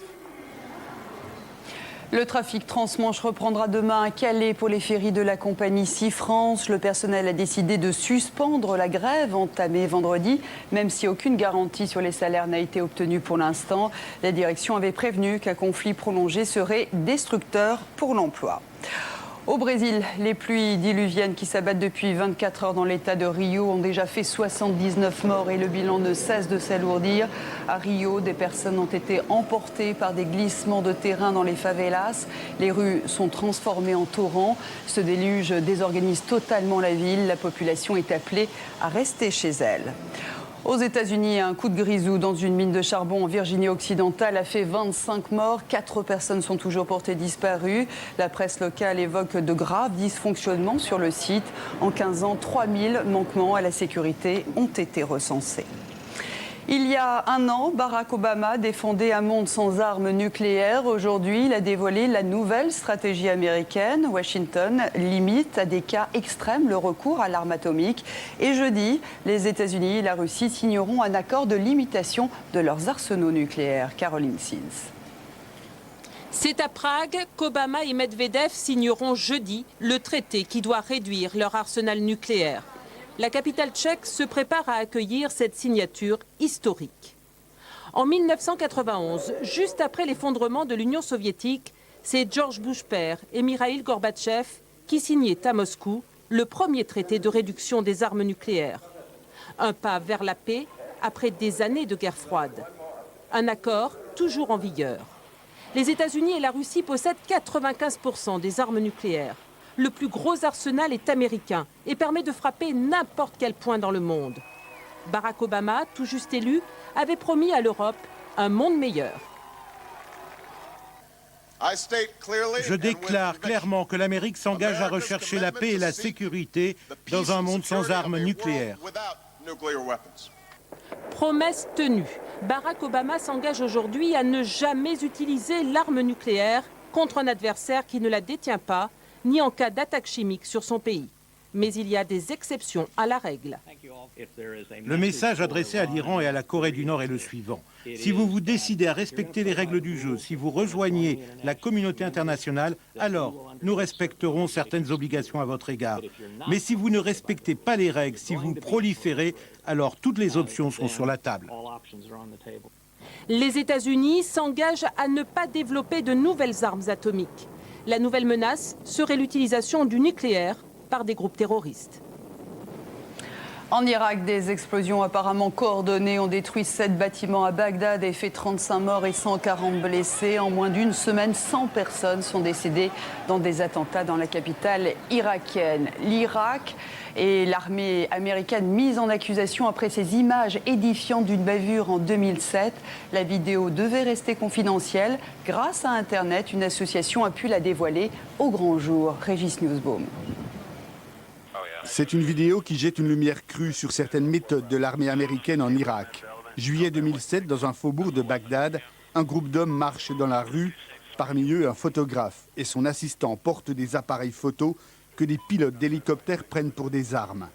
Le trafic transmanche reprendra demain à Calais pour les ferries de la compagnie Sea France. Le personnel a décidé de suspendre la grève entamée vendredi, même si aucune garantie sur les salaires n'a été obtenue pour l'instant. La direction avait prévenu qu'un conflit prolongé serait destructeur pour l'emploi. Au Brésil, les pluies diluviennes qui s'abattent depuis 24 heures dans l'état de Rio ont déjà fait 79 morts et le bilan ne cesse de s'alourdir. À Rio, des personnes ont été emportées par des glissements de terrain dans les favelas. Les rues sont transformées en torrents. Ce déluge désorganise totalement la ville. La population est appelée à rester chez elle. Aux États-Unis, un coup de grisou dans une mine de charbon en Virginie-Occidentale a fait 25 morts. 4 personnes sont toujours portées disparues. La presse locale évoque de graves dysfonctionnements sur le site. En 15 ans, 3000 manquements à la sécurité ont été recensés. Il y a un an, Barack Obama défendait un monde sans armes nucléaires. Aujourd'hui, il a dévoilé la nouvelle stratégie américaine. Washington limite à des cas extrêmes le recours à l'arme atomique. Et jeudi, les États-Unis et la Russie signeront un accord de limitation de leurs arsenaux nucléaires. Caroline Sins. C'est à Prague qu'Obama et Medvedev signeront jeudi le traité qui doit réduire leur arsenal nucléaire. La capitale tchèque se prépare à accueillir cette signature historique. En 1991, juste après l'effondrement de l'Union soviétique, c'est George Bush père et Mikhaïl Gorbatchev qui signaient à Moscou le premier traité de réduction des armes nucléaires. Un pas vers la paix après des années de guerre froide. Un accord toujours en vigueur. Les États-Unis et la Russie possèdent 95% des armes nucléaires. Le plus gros arsenal est américain et permet de frapper n'importe quel point dans le monde. Barack Obama, tout juste élu, avait promis à l'Europe un monde meilleur. Je déclare clairement que l'Amérique s'engage à rechercher la paix et la sécurité dans un monde sans armes nucléaires. Promesse tenue. Barack Obama s'engage aujourd'hui à ne jamais utiliser l'arme nucléaire contre un adversaire qui ne la détient pas, ni en cas d'attaque chimique sur son pays. Mais il y a des exceptions à la règle. Le message adressé à l'Iran et à la Corée du Nord est le suivant. Si vous vous décidez à respecter les règles du jeu, si vous rejoignez la communauté internationale, alors nous respecterons certaines obligations à votre égard. Mais si vous ne respectez pas les règles, si vous proliférez, alors toutes les options sont sur la table. Les États-Unis s'engagent à ne pas développer de nouvelles armes atomiques. La nouvelle menace serait l'utilisation du nucléaire par des groupes terroristes. En Irak, des explosions apparemment coordonnées ont détruit 7 bâtiments à Bagdad et fait 35 morts et 140 blessés. En moins d'une semaine, 100 personnes sont décédées dans des attentats dans la capitale irakienne. L'Irak et l'armée américaine mise en accusation après ces images édifiantes d'une bavure en 2007. La vidéo devait rester confidentielle. Grâce à Internet, une association a pu la dévoiler au grand jour. Régis Newsbaum. C'est une vidéo qui jette une lumière crue sur certaines méthodes de l'armée américaine en Irak. Juillet 2007, dans un faubourg de Bagdad, un groupe d'hommes marche dans la rue. Parmi eux, un photographe et son assistant portent des appareils photos que des pilotes d'hélicoptères prennent pour des armes.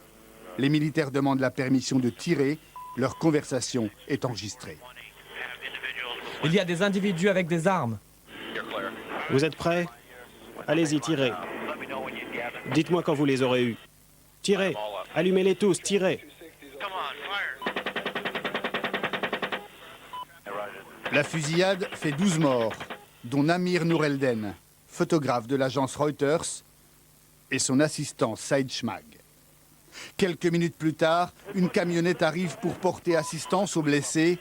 Les militaires demandent la permission de tirer. Leur conversation est enregistrée. Il y a des individus avec des armes. Vous êtes prêts? Allez-y, tirez. Dites-moi quand vous les aurez eus. Tirez. Allumez-les tous, tirez. La fusillade fait 12 morts, dont Namir Nourelden, photographe de l'agence Reuters, et son assistant Saïd Chmag. Quelques minutes plus tard, une camionnette arrive pour porter assistance aux blessés.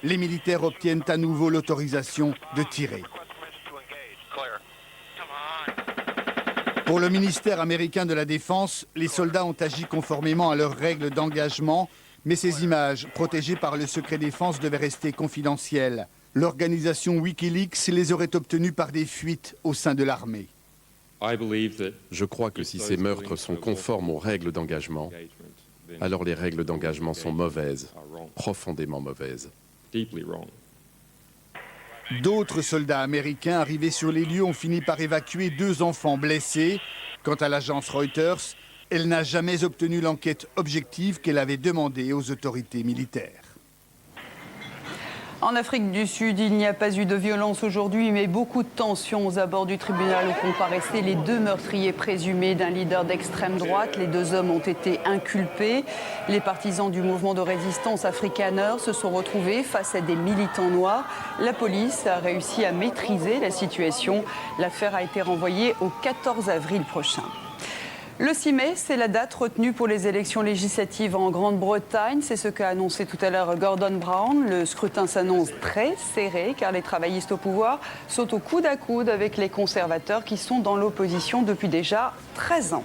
Les militaires obtiennent à nouveau l'autorisation de tirer. Pour le ministère américain de la Défense, les soldats ont agi conformément à leurs règles d'engagement, mais ces images, protégées par le secret défense, devaient rester confidentielles. L'organisation Wikileaks les aurait obtenues par des fuites au sein de l'armée. Je crois que si ces meurtres sont conformes aux règles d'engagement, alors les règles d'engagement sont mauvaises, profondément mauvaises. D'autres soldats américains arrivés sur les lieux ont fini par évacuer 2 enfants blessés. Quant à l'agence Reuters, elle n'a jamais obtenu l'enquête objective qu'elle avait demandée aux autorités militaires. En Afrique du Sud, il n'y a pas eu de violence aujourd'hui, mais beaucoup de tensions aux abords du tribunal où comparaissaient les 2 meurtriers présumés d'un leader d'extrême droite. Les 2 hommes ont été inculpés. Les partisans du mouvement de résistance Afrikaner se sont retrouvés face à des militants noirs. La police a réussi à maîtriser la situation. L'affaire a été renvoyée au 14 avril prochain. Le 6 mai, c'est la date retenue pour les élections législatives en Grande-Bretagne. C'est ce qu'a annoncé tout à l'heure Gordon Brown. Le scrutin s'annonce très serré car les travaillistes au pouvoir sont au coude à coude avec les conservateurs qui sont dans l'opposition depuis déjà 13 ans.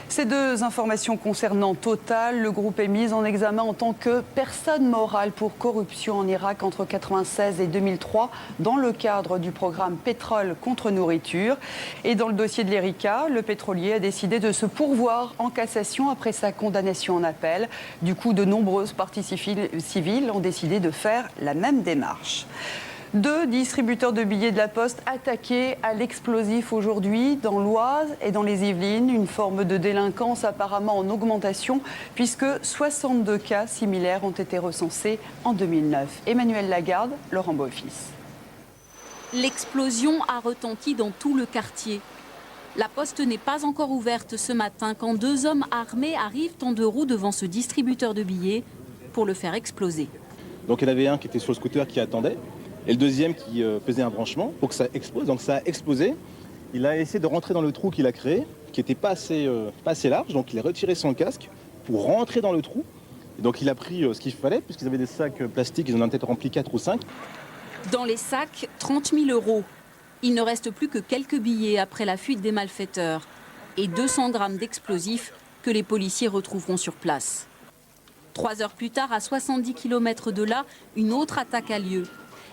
Ces 2 informations concernant Total, le groupe est mis en examen en tant que personne morale pour corruption en Irak entre 1996 et 2003 dans le cadre du programme Pétrole contre nourriture. Et dans le dossier de l'Erika, le pétrolier a décidé de se pourvoir en cassation après sa condamnation en appel. Du coup, de nombreuses parties civiles ont décidé de faire la même démarche. 2 distributeurs de billets de la Poste attaqués à l'explosif aujourd'hui dans l'Oise et dans les Yvelines. Une forme de délinquance apparemment en augmentation puisque 62 cas similaires ont été recensés en 2009. Emmanuel Lagarde, Laurent Beaufils. L'explosion a retenti dans tout le quartier. La Poste n'est pas encore ouverte ce matin quand 2 hommes armés arrivent en 2 roues devant ce distributeur de billets pour le faire exploser. Donc il y en avait un qui était sur le scooter qui attendait. Et le deuxième qui faisait un branchement pour que ça explose. Donc ça a explosé. Il a essayé de rentrer dans le trou qu'il a créé, qui n'était pas assez large. Donc il a retiré son casque pour rentrer dans le trou. Et donc il a pris ce qu'il fallait, puisqu'ils avaient des sacs plastiques, ils en ont peut-être rempli 4 ou 5. Dans les sacs, 30 000 €. Il ne reste plus que quelques billets après la fuite des malfaiteurs. Et 200 grammes d'explosifs que les policiers retrouveront sur place. 3 heures plus tard, à 70 km de là, une autre attaque a lieu.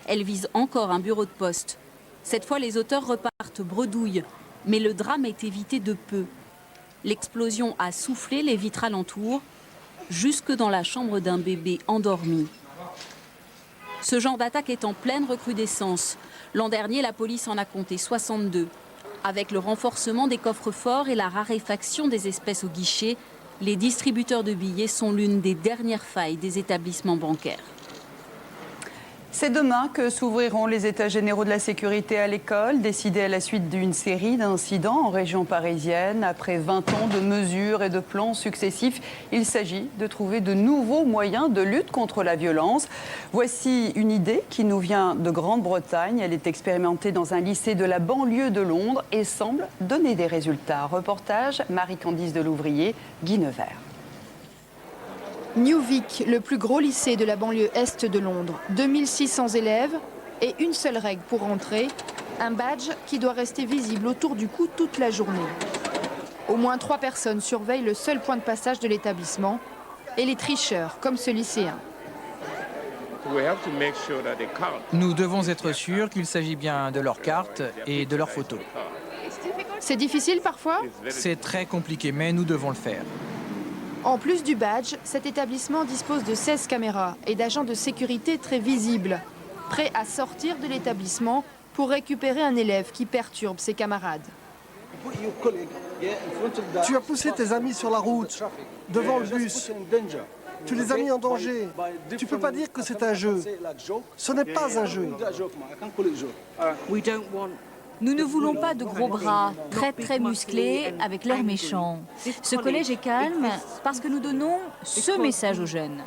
Elle vise encore un bureau de poste. Cette fois, les auteurs repartent bredouille, mais le drame est évité de peu. L'explosion a soufflé les vitres alentours, jusque dans la chambre d'un bébé endormi. Ce genre d'attaque est en pleine recrudescence. L'an dernier, la police en a compté 62. Avec le renforcement des coffres-forts et la raréfaction des espèces au guichet, les distributeurs de billets sont l'une des dernières failles des établissements bancaires. C'est demain que s'ouvriront les états généraux de la sécurité à l'école, décidés à la suite d'une série d'incidents en région parisienne. Après 20 ans de mesures et de plans successifs, il s'agit de trouver de nouveaux moyens de lutte contre la violence. Voici une idée qui nous vient de Grande-Bretagne. Elle est expérimentée dans un lycée de la banlieue de Londres et semble donner des résultats. Reportage Marie-Candice Delouvrier, Guy Nevers. Newvic, le plus gros lycée de la banlieue est de Londres. 2600 élèves et une seule règle pour entrer, un badge qui doit rester visible autour du cou toute la journée. Au moins 3 personnes surveillent le seul point de passage de l'établissement et les tricheurs, comme ce lycéen. Nous devons être sûrs qu'il s'agit bien de leur carte et de leur photo. C'est difficile parfois ? C'est très compliqué, mais nous devons le faire. En plus du badge, cet établissement dispose de 16 caméras et d'agents de sécurité très visibles, prêts à sortir de l'établissement pour récupérer un élève qui perturbe ses camarades. Tu as poussé tes amis sur la route, devant le bus. Tu les as mis en danger. Tu ne peux pas dire que c'est un jeu. Ce n'est pas un jeu. Nous ne voulons pas de gros bras, très musclés, avec l'air méchant. Ce collège est calme parce que nous donnons ce message aux jeunes.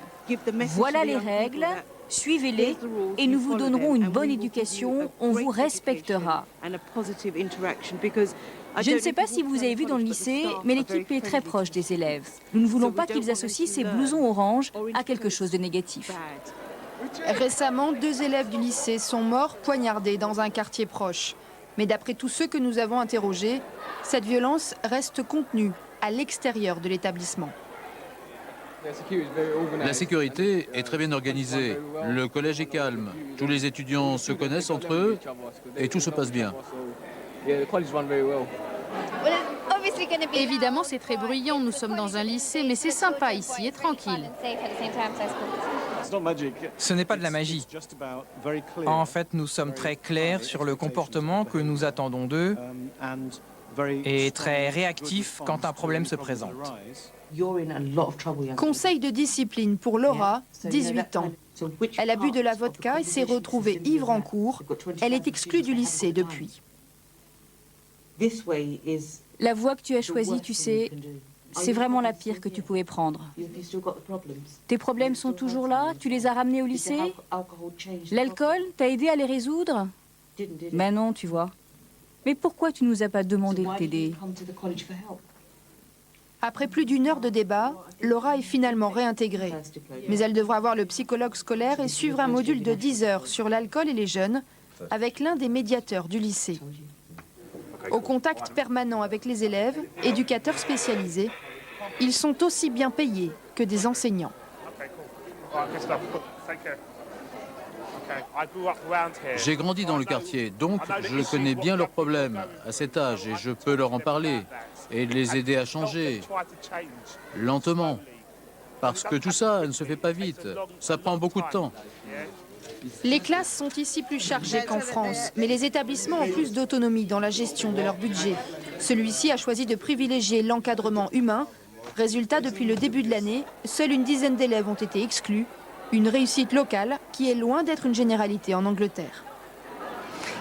Voilà les règles, suivez-les et nous vous donnerons une bonne éducation, on vous respectera. Je ne sais pas si vous avez vu dans le lycée, mais l'équipe est très proche des élèves. Nous ne voulons pas qu'ils associent ces blousons orange à quelque chose de négatif. Récemment, 2 élèves du lycée sont morts poignardés dans un quartier proche. Mais d'après tous ceux que nous avons interrogés, cette violence reste contenue à l'extérieur de l'établissement. La sécurité est très bien organisée. Le collège est calme. Tous les étudiants se connaissent entre eux et tout se passe bien. Évidemment, c'est très bruyant. Nous sommes dans un lycée, mais c'est sympa ici et tranquille. Ce n'est pas de la magie. En fait, nous sommes très clairs sur le comportement que nous attendons d'eux et très réactifs quand un problème se présente. Conseil de discipline pour Laura, 18 ans. Elle a bu de la vodka et s'est retrouvée ivre en cours. Elle est exclue du lycée depuis. La voie que tu as choisie, tu sais, c'est vraiment la pire que tu pouvais prendre. Tes problèmes sont toujours là? Tu les as ramenés au lycée? L'alcool t'a aidé à les résoudre? Ben non, tu vois. Mais pourquoi tu nous as pas demandé de t'aider? Après plus d'une heure de débat, Laura est finalement réintégrée. Mais elle devra voir le psychologue scolaire et suivre un module de 10 heures sur l'alcool et les jeunes avec l'un des médiateurs du lycée. Au contact permanent avec les élèves, éducateurs spécialisés, ils sont aussi bien payés que des enseignants. J'ai grandi dans le quartier, donc je connais bien leurs problèmes à cet âge et je peux leur en parler et les aider à changer, lentement. Parce que tout ça ne se fait pas vite, ça prend beaucoup de temps. Les classes sont ici plus chargées qu'en France, mais les établissements ont plus d'autonomie dans la gestion de leur budget. Celui-ci a choisi de privilégier l'encadrement humain. Résultat, depuis le début de l'année, seule une dizaine d'élèves ont été exclus. Une réussite locale qui est loin d'être une généralité en Angleterre.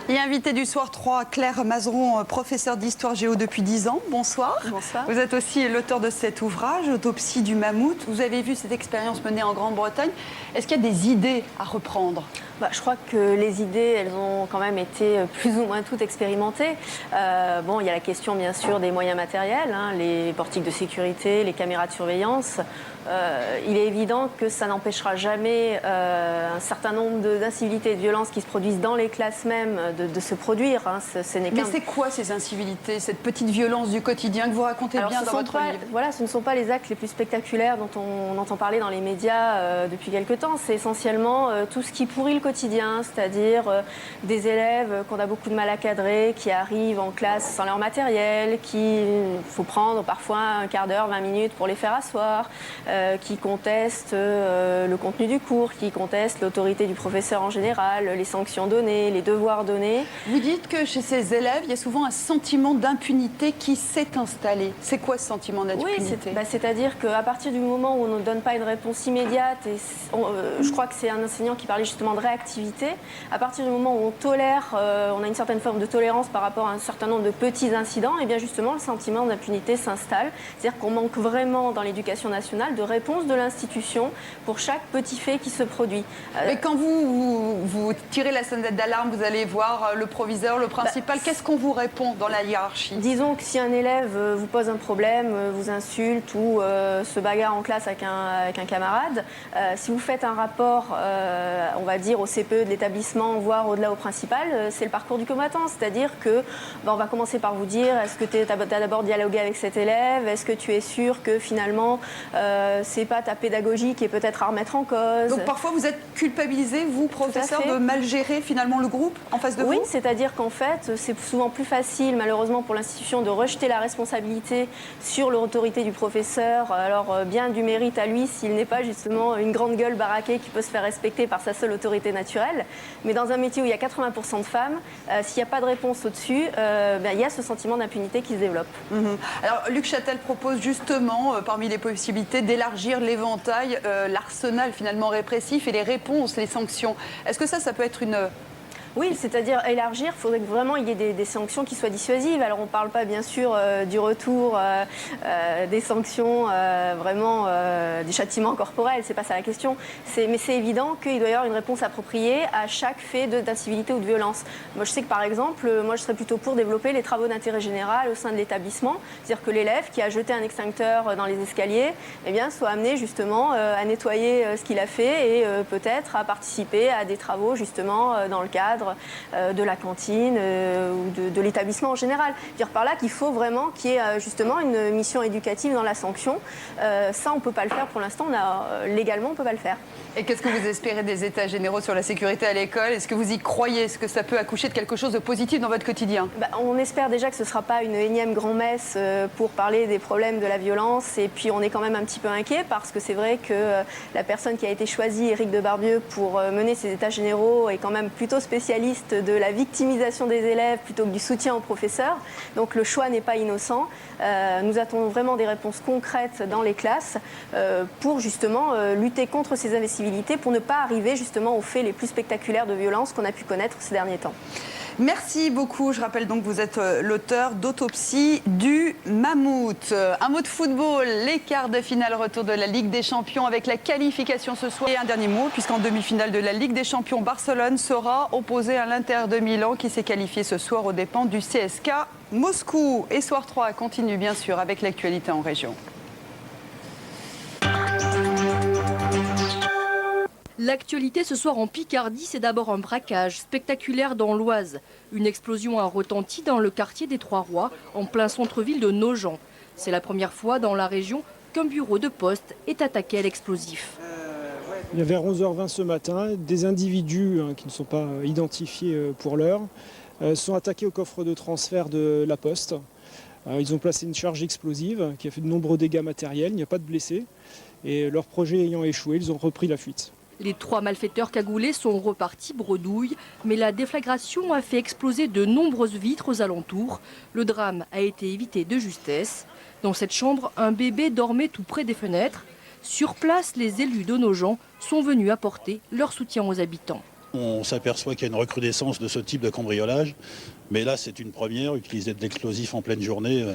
Et invité du soir 3, Claire Mazeron, professeure d'histoire géo depuis 10 ans. Bonsoir. Bonsoir. Vous êtes aussi l'auteur de cet ouvrage, Autopsie du mammouth. Vous avez vu cette expérience menée en Grande-Bretagne. Est-ce qu'il y a des idées à reprendre ? Je crois que les idées, elles ont quand même été plus ou moins toutes expérimentées. Bon, il y a la question, bien sûr, des moyens matériels, hein, les portiques de sécurité, les caméras de surveillance. Il est évident que ça n'empêchera jamais un certain nombre d'incivilités et de violences qui se produisent dans les classes même de se produire. Hein. Mais c'est quoi ces incivilités, cette petite violence du quotidien que vous racontez bien dans votre livre ? Voilà, ce ne sont pas les actes les plus spectaculaires dont on entend parler dans les médias depuis quelque temps. C'est essentiellement tout ce qui pourrit le quotidien, c'est-à-dire des élèves qu'on a beaucoup de mal à cadrer, qui arrivent en classe sans leur matériel, qu'il faut prendre parfois un quart d'heure, 20 minutes pour les faire asseoir, qui contestent le contenu du cours, qui contestent l'autorité du professeur en général, les sanctions données, les devoirs donnés. Vous dites que chez ces élèves, il y a souvent un sentiment d'impunité qui s'est installé. C'est quoi ce sentiment d'impunité ? Oui, c'est-à-dire qu'à partir du moment où on ne donne pas une réponse immédiate, et je crois que c'est un enseignant qui parlait justement de réactivité, à partir du moment où on tolère, on a une certaine forme de tolérance par rapport à un certain nombre de petits incidents, et bien justement le sentiment d'impunité s'installe. C'est-à-dire qu'on manque vraiment dans l'éducation nationale de réponse de l'institution pour chaque petit fait qui se produit. Mais quand vous tirez la sonnette d'alarme, vous allez voir le proviseur, le principal, qu'est-ce qu'on vous répond dans la hiérarchie ? Disons que si un élève vous pose un problème, vous insulte ou se bagarre en classe avec un camarade, si vous faites un rapport, on va dire, au CPE de l'établissement, voire au-delà au principal, c'est le parcours du combattant. C'est-à-dire que on va commencer par vous dire, est-ce que tu as d'abord dialogué avec cet élève ? Est-ce que tu es sûr que finalement c'est pas ta pédagogie qui est peut-être à remettre en cause. Donc parfois vous êtes culpabilisé, vous, professeur, de mal gérer finalement le groupe en face de vous ? Oui, c'est-à-dire qu'en fait, c'est souvent plus facile, malheureusement pour l'institution, de rejeter la responsabilité sur l'autorité du professeur. Alors bien du mérite à lui s'il n'est pas justement une grande gueule baraquée qui peut se faire respecter par sa seule autorité naturelle. Mais dans un métier où il y a 80% de femmes, s'il n'y a pas de réponse au-dessus, il y a ce sentiment d'impunité qui se développe. Alors Luc Châtel propose justement, parmi les possibilités, d'élargir l'éventail, l'arsenal finalement répressif et les réponses, les sanctions. Est-ce que ça peut être une... Oui, c'est-à-dire élargir, il faudrait que vraiment il y ait des sanctions qui soient dissuasives. Alors on ne parle pas bien sûr du retour des sanctions, vraiment des châtiments corporels, c'est pas ça la question. Mais c'est évident qu'il doit y avoir une réponse appropriée à chaque fait d'incivilité ou de violence. Moi je sais que par exemple, moi je serais plutôt pour développer les travaux d'intérêt général au sein de l'établissement. C'est-à-dire que l'élève qui a jeté un extincteur dans les escaliers, soit amené justement à nettoyer ce qu'il a fait et peut-être à participer à des travaux justement dans le cadre de la cantine ou de l'établissement en général. Dire par là qu'il faut vraiment qu'il y ait justement une mission éducative dans la sanction. Ça, on ne peut pas le faire pour l'instant. Légalement, on ne peut pas le faire. Et qu'est-ce que vous espérez des états généraux sur la sécurité à l'école ? Est-ce que vous y croyez ? Est-ce que ça peut accoucher de quelque chose de positif dans votre quotidien ? On espère déjà que ce ne sera pas une énième grand-messe pour parler des problèmes de la violence. Et puis, on est quand même un petit peu inquiet parce que c'est vrai que la personne qui a été choisie, Éric Debarbieu, pour mener ces états généraux est quand même plutôt spécialisée spécialiste de la victimisation des élèves plutôt que du soutien aux professeurs. Donc le choix n'est pas innocent. Nous attendons vraiment des réponses concrètes dans les classes pour justement lutter contre ces incivilités, pour ne pas arriver justement aux faits les plus spectaculaires de violence qu'on a pu connaître ces derniers temps. Merci beaucoup. Je rappelle donc que vous êtes l'auteur d'Autopsie du mammouth. Un mot de football, les quarts de finale retour de la Ligue des Champions avec la qualification ce soir. Et un dernier mot, puisqu'en demi-finale de la Ligue des Champions, Barcelone sera opposé à l'Inter de Milan qui s'est qualifié ce soir aux dépens du CSK Moscou. Et Soir 3 continue bien sûr avec l'actualité en région. L'actualité ce soir en Picardie, c'est d'abord un braquage spectaculaire dans l'Oise. Une explosion a retenti dans le quartier des Trois-Rois, en plein centre-ville de Nogent. C'est la première fois dans la région qu'un bureau de poste est attaqué à l'explosif. Il y avait vers 11h20 ce matin, des individus qui ne sont pas identifiés pour l'heure sont attaqués au coffre de transfert de la Poste. Ils ont placé une charge explosive qui a fait de nombreux dégâts matériels, il n'y a pas de blessés. Et leur projet ayant échoué, ils ont repris la fuite. Les 3 malfaiteurs cagoulés sont repartis bredouille, mais la déflagration a fait exploser de nombreuses vitres aux alentours. Le drame a été évité de justesse. Dans cette chambre, un bébé dormait tout près des fenêtres. Sur place, les élus de Nogent sont venus apporter leur soutien aux habitants. On s'aperçoit qu'il y a une recrudescence de ce type de cambriolage, mais là c'est une première. Utiliser de l'explosif en pleine journée,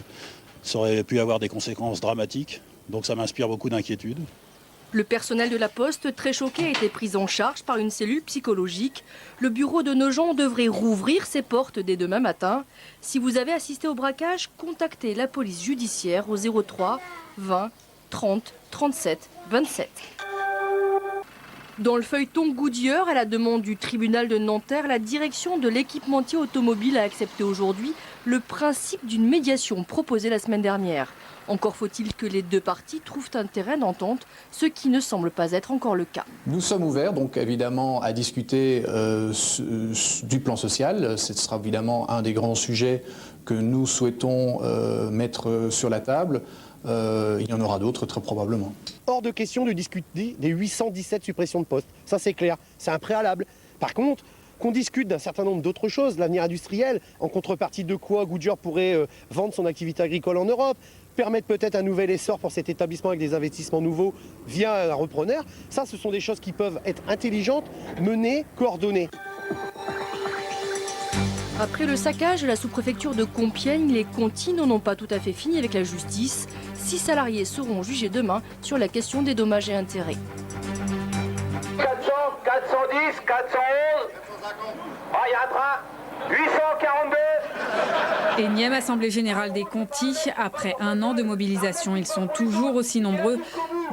ça aurait pu avoir des conséquences dramatiques, donc ça m'inspire beaucoup d'inquiétude. Le personnel de la Poste, très choqué, a été pris en charge par une cellule psychologique. Le bureau de Nogent devrait rouvrir ses portes dès demain matin. Si vous avez assisté au braquage, contactez la police judiciaire au 03 20 30 37 27. Dans le feuilleton Goodyear, à la demande du tribunal de Nanterre, la direction de l'équipementier automobile a accepté aujourd'hui le principe d'une médiation proposée la semaine dernière. Encore faut-il que les 2 parties trouvent un terrain d'entente, ce qui ne semble pas être encore le cas. Nous sommes ouverts donc évidemment à discuter du plan social. Ce sera évidemment un des grands sujets que nous souhaitons mettre sur la table. Il y en aura d'autres très probablement. Hors de question de discuter des 817 suppressions de postes. Ça c'est clair, c'est un préalable. Par contre, qu'on discute d'un certain nombre d'autres choses, l'avenir industriel, en contrepartie de quoi Goodyear pourrait vendre son activité agricole en Europe, permettre peut-être un nouvel essor pour cet établissement avec des investissements nouveaux via un repreneur. Ça, ce sont des choses qui peuvent être intelligentes, menées, coordonnées. Après le saccage de la sous-préfecture de Compiègne, les Conti n'en ont pas tout à fait fini avec la justice. 6 salariés seront jugés demain sur la question des dommages et intérêts. 400, 410, 411. Ah, il y a un train. 842. Énième assemblée générale des Conti. Après un an de mobilisation, ils sont toujours aussi nombreux.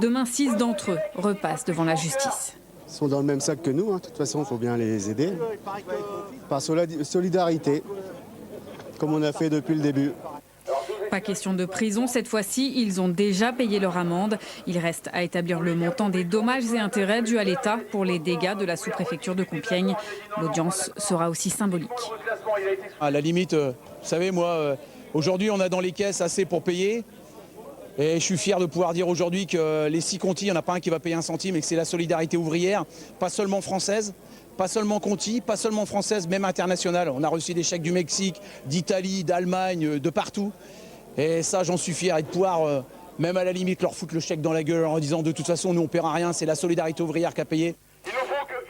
Demain, 6 d'entre eux repassent devant la justice. Ils sont dans le même sac que nous, hein. De toute façon, il faut bien les aider. Par solidarité, comme on a fait depuis le début. Pas question de prison cette fois-ci, ils ont déjà payé leur amende. Il reste à établir le montant des dommages et intérêts dus à l'État pour les dégâts de la sous-préfecture de Compiègne. L'audience sera aussi symbolique. À la limite, vous savez, moi, aujourd'hui, on a dans les caisses assez pour payer. Et je suis fier de pouvoir dire aujourd'hui que les 6 Conti, il n'y en a pas un qui va payer un centime et que c'est la solidarité ouvrière, pas seulement française, pas seulement Conti, pas seulement française, même internationale. On a reçu des chèques du Mexique, d'Italie, d'Allemagne, de partout. Et ça, j'en suis fier, et de pouvoir, même à la limite, leur foutre le chèque dans la gueule en disant de toute façon, nous, on ne paiera rien, c'est la solidarité ouvrière qui a payé.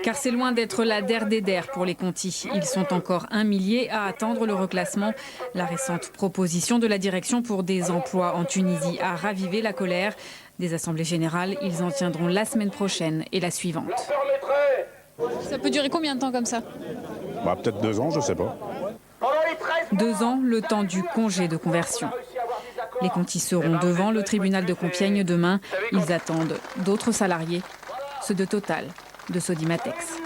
Car c'est loin d'être la der des der pour les Conti. Ils sont encore 1 millier à attendre le reclassement. La récente proposition de la direction pour des emplois en Tunisie a ravivé la colère. Des assemblées générales, ils en tiendront la semaine prochaine et la suivante. Ça peut durer combien de temps comme ça? Peut-être 2 ans, je ne sais pas. 2 ans, le temps du congé de conversion. Les Conti seront devant le tribunal de Compiègne demain. Ils attendent d'autres salariés, ceux de Total, de Sodimatex.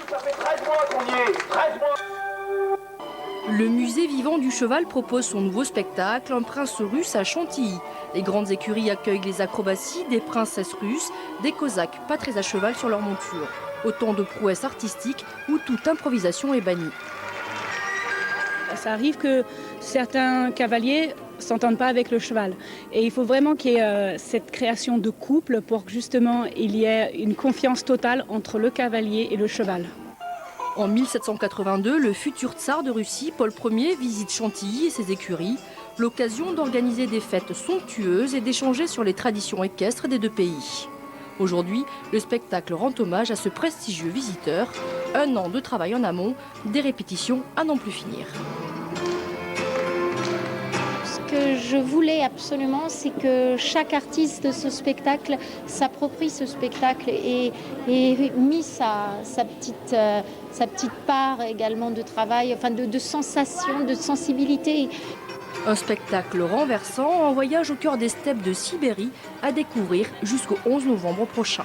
Le musée vivant du cheval propose son nouveau spectacle, un prince russe à Chantilly. Les grandes écuries accueillent les acrobaties des princesses russes, des cosaques pas très à cheval sur leur monture. Autant de prouesses artistiques où toute improvisation est bannie. Ça arrive que certains cavaliers ne s'entendent pas avec le cheval. Et il faut vraiment qu'il y ait cette création de couple pour que justement il y ait une confiance totale entre le cavalier et le cheval. En 1782, le futur tsar de Russie, Paul Ier, visite Chantilly et ses écuries, l'occasion d'organiser des fêtes somptueuses et d'échanger sur les traditions équestres des deux pays. Aujourd'hui, le spectacle rend hommage à ce prestigieux visiteur. 1 an de travail en amont, des répétitions à n'en plus finir. Ce que je voulais absolument, c'est que chaque artiste de ce spectacle s'approprie ce spectacle et mis sa petite part également de travail, enfin de sensation, de sensibilité. Un spectacle renversant en voyage au cœur des steppes de Sibérie à découvrir jusqu'au 11 novembre prochain.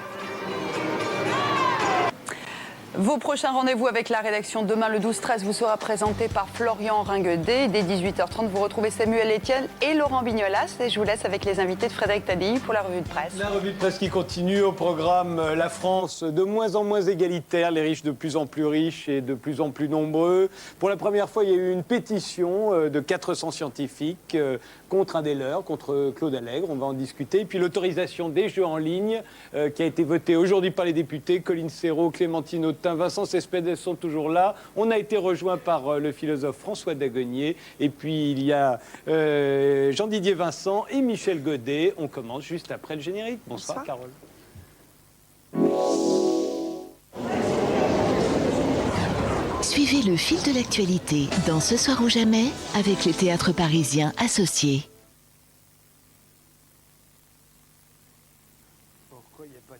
Vos prochains rendez-vous avec la rédaction demain le 12-13 vous sera présenté par Florian Ringuedet. Dès 18h30, vous retrouvez Samuel Etienne et Laurent Bignolas. Et je vous laisse avec les invités de Frédéric Tadei pour la revue de presse. La revue de presse qui continue au programme la France de moins en moins égalitaire, les riches de plus en plus riches et de plus en plus nombreux. Pour la première fois, il y a eu une pétition de 400 scientifiques contre un des leurs, contre Claude Allègre. On va en discuter. Et puis l'autorisation des jeux en ligne qui a été votée aujourd'hui par les députés. Colline Serrault, Clémentine Autain, Vincent Cespedes sont toujours là. On a été rejoint par le philosophe François Dagonier. Et puis il y a Jean-Didier Vincent et Michel Godet. On commence juste après le générique. Bonsoir. Carole. Suivez le fil de l'actualité dans Ce soir ou jamais avec les théâtres parisiens associés. Pourquoi il n'y a pas de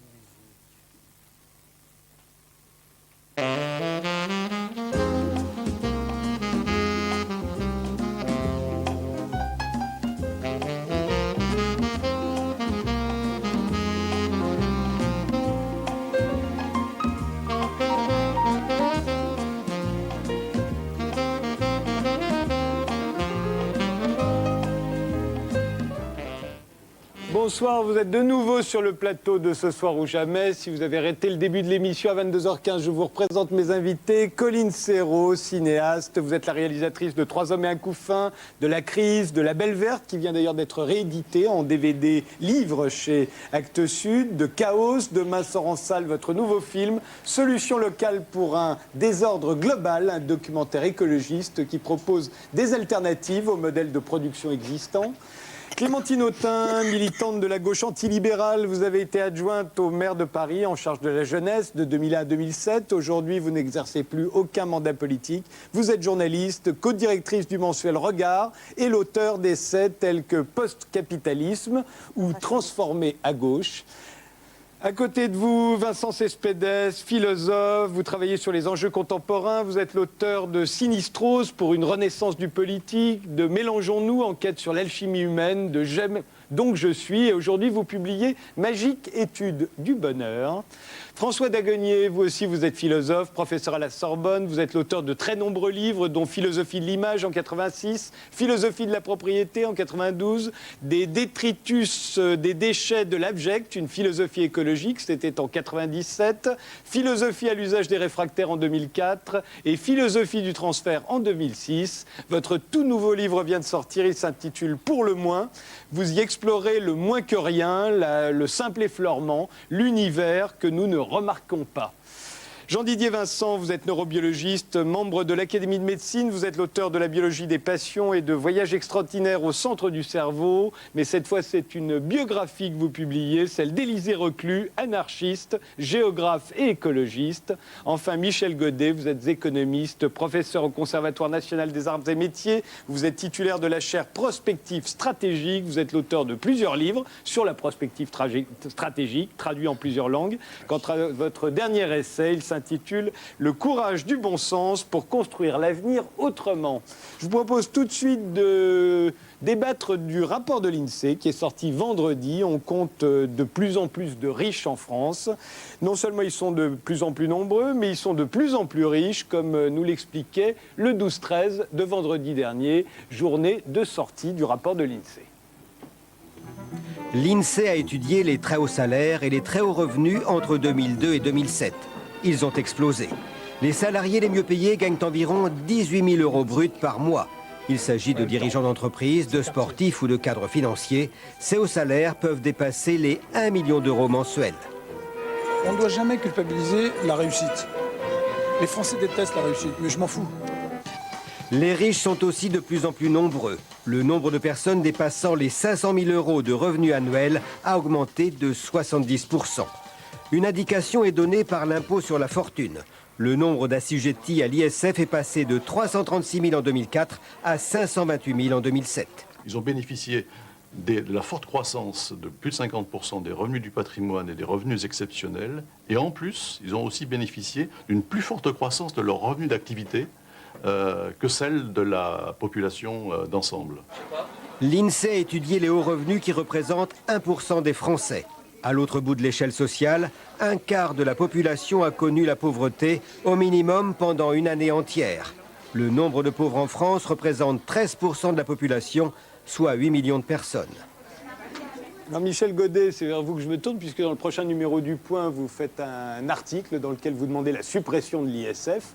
Bonsoir, vous êtes de nouveau sur le plateau de Ce soir ou jamais. Si vous avez arrêté le début de l'émission à 22h15, je vous représente mes invités. Colline Serrault, cinéaste, vous êtes la réalisatrice de 3 hommes et un couffin, de La Crise, de La Belle Verte, qui vient d'ailleurs d'être réédité en DVD livre chez Actes Sud, de Chaos, demain sort en salle votre nouveau film, Solution locale pour un désordre global, un documentaire écologiste qui propose des alternatives au modèle de production existant. Clémentine Autain, militante de la gauche antilibérale, vous avez été adjointe au maire de Paris en charge de la jeunesse de 2001 à 2007. Aujourd'hui, vous n'exercez plus aucun mandat politique. Vous êtes journaliste, co-directrice du mensuel Regard et l'auteur d'essais tels que Post-capitalisme ou Transformé à gauche. À côté de vous, Vincent Cespedes, philosophe, vous travaillez sur les enjeux contemporains, vous êtes l'auteur de Sinistrose pour une renaissance du politique, de Mélangeons-nous, enquête sur l'alchimie humaine, de J'aime donc je suis, et aujourd'hui vous publiez Magique étude du bonheur. François Dagonier, vous aussi vous êtes philosophe, professeur à la Sorbonne, vous êtes l'auteur de très nombreux livres dont Philosophie de l'image en 86, Philosophie de la propriété en 92, des détritus des déchets de l'abject, une philosophie écologique, c'était en 97, Philosophie à l'usage des réfractaires en 2004 et Philosophie du transfert en 2006. Votre tout nouveau livre vient de sortir, il s'intitule Pour le moins. Vous y explorez le moins que rien, le simple effleurement, l'univers que nous ne remarquons pas. Jean-Didier Vincent, vous êtes neurobiologiste, membre de l'Académie de médecine, vous êtes l'auteur de La biologie des passions et de Voyages extraordinaires au centre du cerveau, mais cette fois c'est une biographie que vous publiez, celle d'Élisée Reclus, anarchiste, géographe et écologiste. Enfin Michel Godet, vous êtes économiste, professeur au Conservatoire national des arts et métiers, vous êtes titulaire de la chaire Prospective stratégique, vous êtes l'auteur de plusieurs livres sur la prospective stratégique, traduit en plusieurs langues. Quant à votre dernier essai, il s'intitule « Le courage du bon sens pour construire l'avenir autrement ». Je vous propose tout de suite de débattre du rapport de l'INSEE qui est sorti vendredi. On compte de plus en plus de riches en France. Non seulement ils sont de plus en plus nombreux, mais ils sont de plus en plus riches, comme nous l'expliquait le 12-13 de vendredi dernier, journée de sortie du rapport de l'INSEE. L'INSEE a étudié les très hauts salaires et les très hauts revenus entre 2002 et 2007. Ils ont explosé. Les salariés les mieux payés gagnent environ 18 000 € bruts par mois. Il s'agit de dirigeants d'entreprise, de sportifs ou de cadres financiers. Ces hauts salaires peuvent dépasser les 1 million d'euros mensuels. On ne doit jamais culpabiliser la réussite. Les Français détestent la réussite, mais je m'en fous. Les riches sont aussi de plus en plus nombreux. Le nombre de personnes dépassant les 500 000 € de revenus annuels a augmenté de 70%. Une indication est donnée par l'impôt sur la fortune. Le nombre d'assujettis à l'ISF est passé de 336 000 en 2004 à 528 000 en 2007. Ils ont bénéficié de la forte croissance de plus de 50% des revenus du patrimoine et des revenus exceptionnels. Et en plus, ils ont aussi bénéficié d'une plus forte croissance de leurs revenus d'activité que celle de la population d'ensemble. L'INSEE a étudié les hauts revenus qui représentent 1% des Français. À l'autre bout de l'échelle sociale, un quart de la population a connu la pauvreté au minimum pendant une année entière. Le nombre de pauvres en France représente 13% de la population, soit 8 millions de personnes. Alors Michel Godet, c'est vers vous que je me tourne, puisque dans le prochain numéro du Point, vous faites un article dans lequel vous demandez la suppression de l'ISF.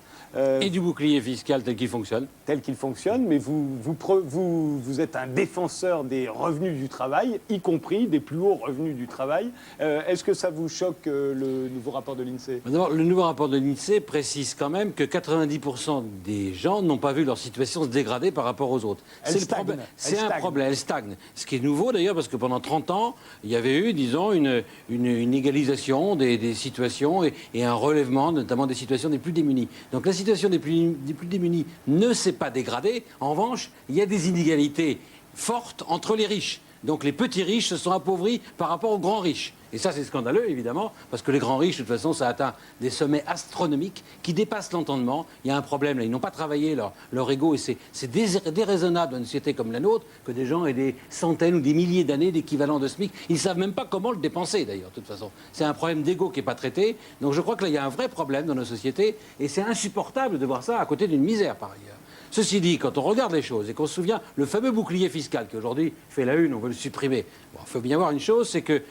Et du bouclier fiscal tel qu'il fonctionne. Tel qu'il fonctionne, mais vous êtes un défenseur des revenus du travail, y compris des plus hauts revenus du travail. Est-ce que ça vous choque, le nouveau rapport de l'INSEE? D'abord, le nouveau rapport de l'INSEE précise quand même que 90% des gens n'ont pas vu leur situation se dégrader par rapport aux autres. C'est un problème, elle stagne. Ce qui est nouveau d'ailleurs, parce que pendant 30 ans, il y avait eu, disons, une égalisation des situations et un relèvement, notamment des situations des plus démunis. Donc la situation des plus démunis ne s'est pas dégradée. En revanche, il y a des inégalités fortes entre les riches. Donc les petits riches se sont appauvris par rapport aux grands riches. Et ça, c'est scandaleux, évidemment, parce que les grands riches, de toute façon, ça atteint des sommets astronomiques qui dépassent l'entendement. Il y a un problème, là. Ils n'ont pas travaillé leur ego. Et c'est déraisonnable dans une société comme la nôtre que des gens aient des centaines ou des milliers d'années d'équivalent de SMIC. Ils ne savent même pas comment le dépenser, d'ailleurs, de toute façon. C'est un problème d'ego qui n'est pas traité. Donc je crois que là, il y a un vrai problème dans nos sociétés. Et c'est insupportable de voir ça à côté d'une misère, par ailleurs. Ceci dit, quand on regarde les choses et qu'on se souvient, le fameux bouclier fiscal qui aujourd'hui fait la une, on veut le supprimer. Bon, il faut bien voir une chose, c'est que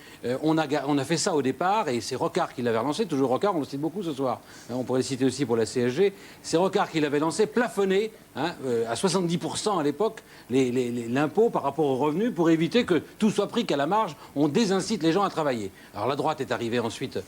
on a fait ça au départ, et c'est Rocard qui l'avait lancé, toujours Rocard, on le cite beaucoup ce soir, on pourrait le citer aussi pour la CSG, c'est Rocard qui l'avait lancé, plafonné à 70% à l'époque l'impôt par rapport aux revenus pour éviter que tout soit pris qu'à la marge, on désincite les gens à travailler. Alors la droite est arrivée ensuite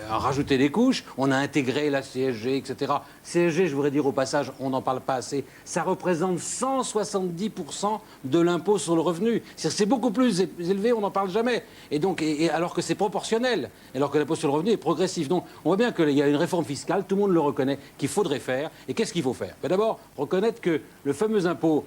à rajouter des couches, on a intégré la CSG, etc. CSG, je voudrais dire au passage, on n'en parle pas assez, ça représente 170% de l'impôt sur le revenu. C'est beaucoup plus élevé, on n'en parle jamais. Et donc, alors que c'est proportionnel, alors que l'impôt sur le revenu est progressif. Donc on voit bien qu'il y a une réforme fiscale, tout le monde le reconnaît, qu'il faudrait faire. Et qu'est-ce qu'il faut faire? D'abord, reconnaître que le fameux impôt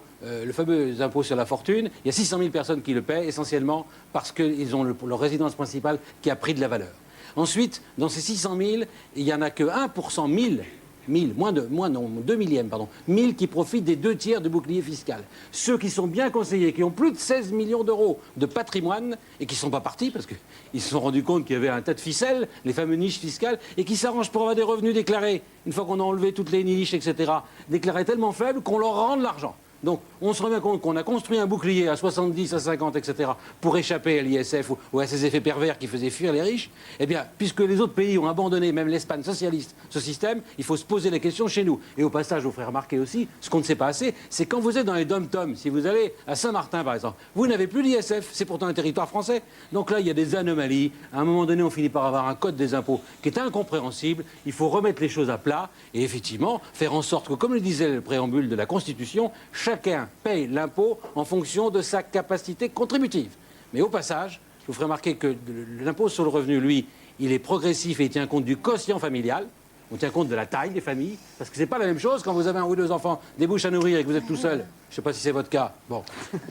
sur la fortune, il y a 600 000 personnes qui le paient, essentiellement parce qu'ils ont leur résidence principale qui a pris de la valeur. Ensuite, dans ces 600 000, il n'y en a que 1%, 2 millièmes, 1000 qui profitent des 2 tiers du bouclier fiscal. Ceux qui sont bien conseillés, qui ont plus de 16 millions d'euros de patrimoine et qui ne sont pas partis parce qu'ils se sont rendus compte qu'il y avait un tas de ficelles, les fameuses niches fiscales, et qui s'arrangent pour avoir des revenus déclarés, une fois qu'on a enlevé toutes les niches, etc., déclarés tellement faibles qu'on leur rend de l'argent. Donc, on se rend bien compte qu'on a construit un bouclier à 70, à 50, etc., pour échapper à l'ISF ou à ces effets pervers qui faisaient fuir les riches. Eh bien, puisque les autres pays ont abandonné, même l'Espagne socialiste, ce système, il faut se poser la question chez nous. Et au passage, je vous ferai remarquer aussi, ce qu'on ne sait pas assez, c'est quand vous êtes dans les dom-toms, si vous allez à Saint-Martin, par exemple, vous n'avez plus l'ISF, c'est pourtant un territoire français. Donc là, il y a des anomalies. À un moment donné, on finit par avoir un code des impôts qui est incompréhensible. Il faut remettre les choses à plat et effectivement faire en sorte que, comme le disait le préambule de la Constitution, chacun paye l'impôt en fonction de sa capacité contributive. Mais au passage, je vous ferai remarquer que l'impôt sur le revenu, lui, il est progressif et il tient compte du quotient familial. On tient compte de la taille des familles, parce que c'est pas la même chose quand vous avez un ou deux enfants, des bouches à nourrir et que vous êtes tout seul. Je sais pas si c'est votre cas. Bon,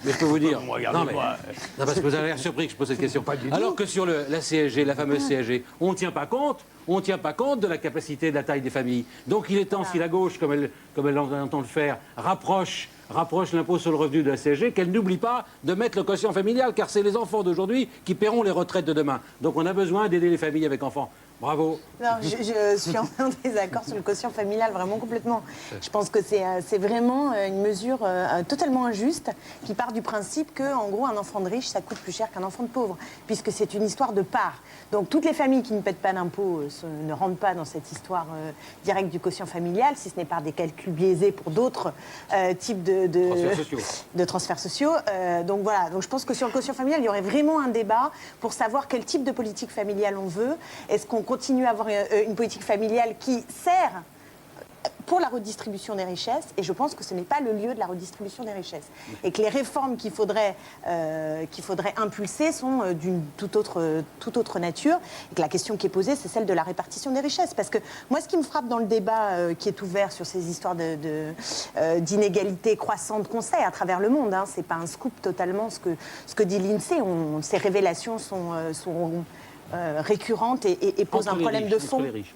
mais je peux vous dire. Non, parce que vous avez l'air surpris que je pose cette question. Alors que sur la CSG, la fameuse CSG, on ne tient pas compte de la capacité de la taille des familles. Donc il est temps, si la gauche, comme elle entend le faire, rapproche l'impôt sur le revenu de la CSG, qu'elle n'oublie pas de mettre le quotient familial, car c'est les enfants d'aujourd'hui qui paieront les retraites de demain. Donc on a besoin d'aider les familles avec enfants. Bravo. Non, je suis en désaccord sur le quotient familial, vraiment complètement. Je pense que c'est vraiment une mesure totalement injuste qui part du principe que, en gros, un enfant de riche, ça coûte plus cher qu'un enfant de pauvre, puisque c'est une histoire de part. Donc toutes les familles qui ne paient pas d'impôts ne rentrent pas dans cette histoire directe du quotient familial, si ce n'est par des calculs biaisés pour d'autres types de transferts sociaux. Donc voilà, donc je pense que sur le quotient familial, il y aurait vraiment un débat pour savoir quel type de politique familiale on veut. Est-ce qu'on continue à avoir une politique familiale qui sert pour la redistribution des richesses, et je pense que ce n'est pas le lieu de la redistribution des richesses. Et que les réformes qu'il faudrait impulser sont d'une toute autre nature, et que la question qui est posée, c'est celle de la répartition des richesses. Parce que moi, ce qui me frappe dans le débat qui est ouvert sur ces histoires d'inégalités croissantes qu'on sait à travers le monde, hein, c'est pas un scoop totalement ce que dit l'INSEE, ces révélations sont récurrentes et posent un problème de fond. Entre les riches.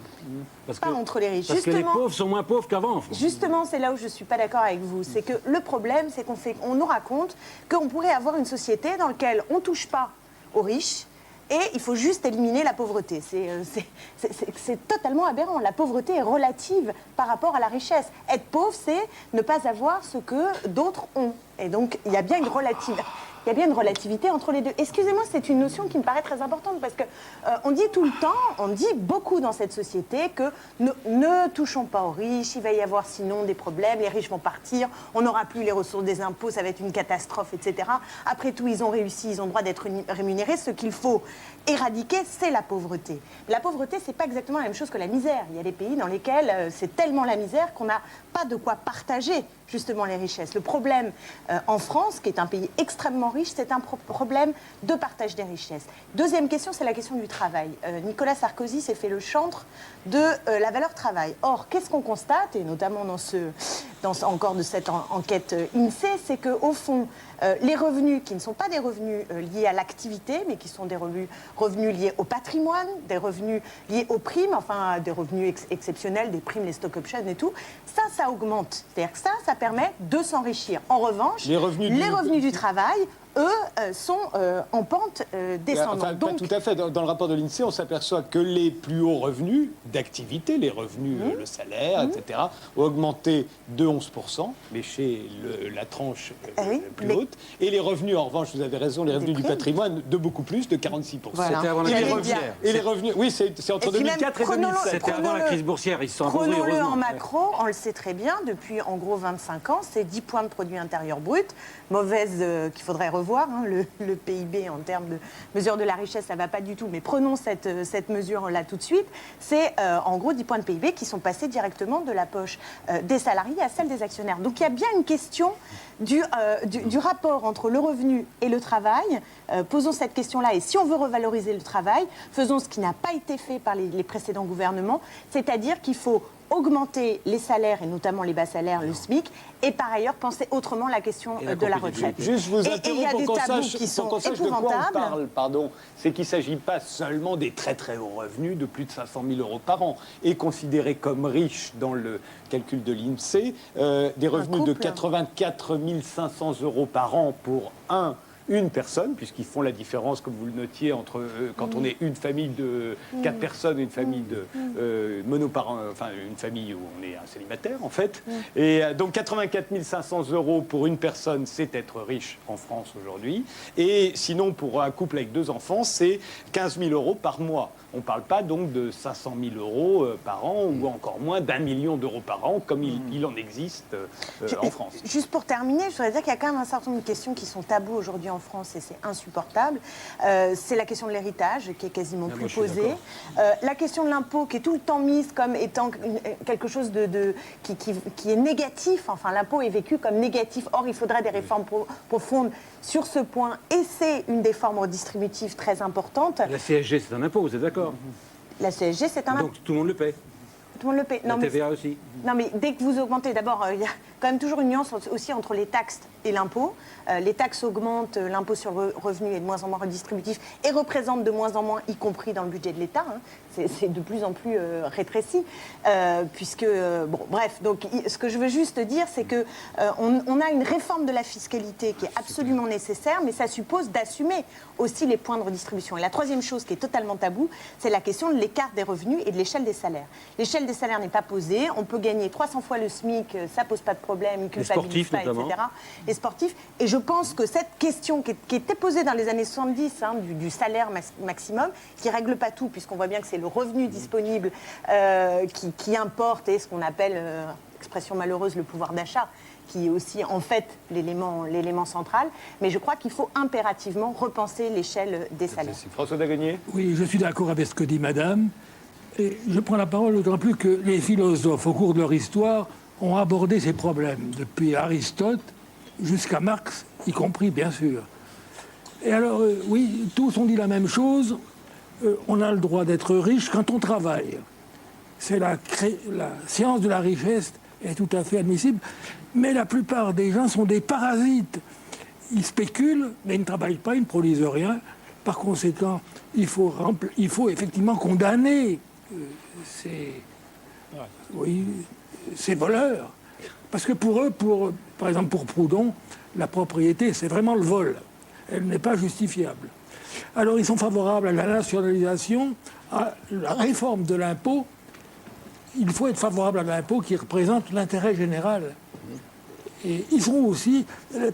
Pas entre les riches. Parce que les pauvres sont moins pauvres qu'avant. Justement, c'est là où je ne suis pas d'accord avec vous. C'est que le problème, c'est qu'on nous raconte qu'on pourrait avoir une société dans laquelle on ne touche pas aux riches et il faut juste éliminer la pauvreté. C'est totalement aberrant. La pauvreté est relative par rapport à la richesse. Être pauvre, c'est ne pas avoir ce que d'autres ont. Et donc, il y a bien une relativité entre les deux. Excusez-moi, c'est une notion qui me paraît très importante parce que on dit tout le temps, on dit beaucoup dans cette société que ne touchons pas aux riches, il va y avoir sinon des problèmes, les riches vont partir, on n'aura plus les ressources des impôts, ça va être une catastrophe, etc. Après tout, ils ont réussi, ils ont le droit d'être rémunérés. Ce qu'il faut éradiquer, c'est la pauvreté. La pauvreté, c'est pas exactement la même chose que la misère. Il y a des pays dans lesquels c'est tellement la misère qu'on n'a pas de quoi partager justement les richesses. Le problème en France, qui est un pays extrêmement riche, c'est un problème de partage des richesses. Deuxième question, c'est la question du travail. Nicolas Sarkozy s'est fait le chantre de la valeur travail. Or, qu'est-ce qu'on constate, et notamment encore de cette enquête INSEE, c'est qu'au fond, les revenus qui ne sont pas des revenus liés à l'activité, mais qui sont des revenus liés au patrimoine, des revenus liés aux primes, enfin des revenus exceptionnels, des primes, les stock options et tout, ça augmente. C'est-à-dire que ça permet de s'enrichir. En revanche, les revenus du travail, eux, sont en pente descendante. Enfin, pas tout à fait. Dans le rapport de l'INSEE, on s'aperçoit que les plus hauts revenus d'activité, les revenus, le salaire, etc., ont augmenté de 11%, mais chez la tranche plus haute. Et les revenus, en revanche, vous avez raison, les revenus du patrimoine, de beaucoup plus, de 46%. Voilà. C'était avant la crise boursière. Et les revenus, oui, c'est entre 2004 et 2007. C'était avant la crise boursière, ils se sont prenons-le en macro, on le sait très bien, depuis en gros 25 ans, c'est 10 points de produit intérieur brut, mauvaise qu'il faudrait revoir, hein, le PIB en termes de mesure de la richesse, ça ne va pas du tout, mais prenons cette mesure-là tout de suite, c'est en gros 10 points de PIB qui sont passés directement de la poche des salariés à celle des actionnaires. Donc il y a bien une question du rapport entre le revenu et le travail. Posons cette question-là, et si on veut revaloriser le travail, faisons ce qui n'a pas été fait par les précédents gouvernements, c'est-à-dire qu'il faut augmenter les salaires, et notamment les bas salaires, le SMIC, et par ailleurs penser autrement la question de la retraite. Juste vous interrompre pour qu'on sache de quoi on parle, pardon. C'est qu'il ne s'agit pas seulement des très très hauts revenus de plus de 500 000 euros par an, et considérés comme riches dans le calcul de l'INSEE, des revenus de 84 500 euros par an pour une personne, puisqu'ils font la différence, comme vous le notiez, entre quand on est une famille de 4 personnes et une famille de monoparents, enfin une famille où on est un célibataire en fait. Et donc 84 500 euros pour une personne, c'est être riche en France aujourd'hui. Et sinon, pour un couple avec 2 enfants, c'est 15 000 euros par mois. On ne parle pas donc de 500 000 euros par an ou encore moins d'1 million d'euros par an, comme il en existe en France. Juste pour terminer, je voudrais dire qu'il y a quand même un certain nombre de questions qui sont tabous aujourd'hui en France et c'est insupportable. C'est la question de l'héritage qui est quasiment plus posée. La question de l'impôt qui est tout le temps mise comme étant quelque chose qui est négatif. Enfin, l'impôt est vécu comme négatif. Or, il faudrait des réformes profondes sur ce point et c'est une des formes redistributives très importantes. La CSG, c'est un impôt, vous êtes d'accord? La CSG, c'est un impôt. Donc tout le monde le paie. Tout le monde le paie. La TVA aussi. Non, mais dès que vous augmentez, d'abord, il y a quand même toujours une nuance aussi entre les taxes et l'impôt. Les taxes augmentent, l'impôt sur le revenu est de moins en moins redistributif et représente de moins en moins, y compris dans le budget de l'État. Hein. C'est de plus en plus rétréci, puisque, bon, bref, donc ce que je veux juste dire, c'est que on a une réforme de la fiscalité qui est absolument nécessaire, mais ça suppose d'assumer aussi les points de redistribution. Et la troisième chose qui est totalement taboue, c'est la question de l'écart des revenus et de l'échelle des salaires. L'échelle des salaires n'est pas posée, on peut gagner 300 fois le SMIC, ça pose pas de problème, ils culpabilisent pas, etc. Les sportifs. Et je pense que cette question qui était posée dans les années 70, hein, du salaire maximum, qui règle pas tout, puisqu'on voit bien que c'est le revenu disponible qui importe et ce qu'on appelle, expression malheureuse, le pouvoir d'achat, qui est aussi en fait l'élément central. Mais je crois qu'il faut impérativement repenser l'échelle des salaires. François Dagonier. Oui, je suis d'accord avec ce que dit Madame. Et je prends la parole d'autant plus que les philosophes, au cours de leur histoire, ont abordé ces problèmes, depuis Aristote jusqu'à Marx, y compris, bien sûr. Et alors, oui, tous ont dit la même chose. On a le droit d'être riche quand on travaille. C'est la science de la richesse est tout à fait admissible. Mais la plupart des gens sont des parasites. Ils spéculent, mais ils ne travaillent pas, ils ne produisent rien. Par conséquent, il faut effectivement condamner ces voleurs. Parce que pour eux, par exemple pour Proudhon, la propriété, c'est vraiment le vol. Elle n'est pas justifiable. Alors ils sont favorables à la nationalisation, à la réforme de l'impôt. Il faut être favorable à l'impôt qui représente l'intérêt général. Et ils sont aussi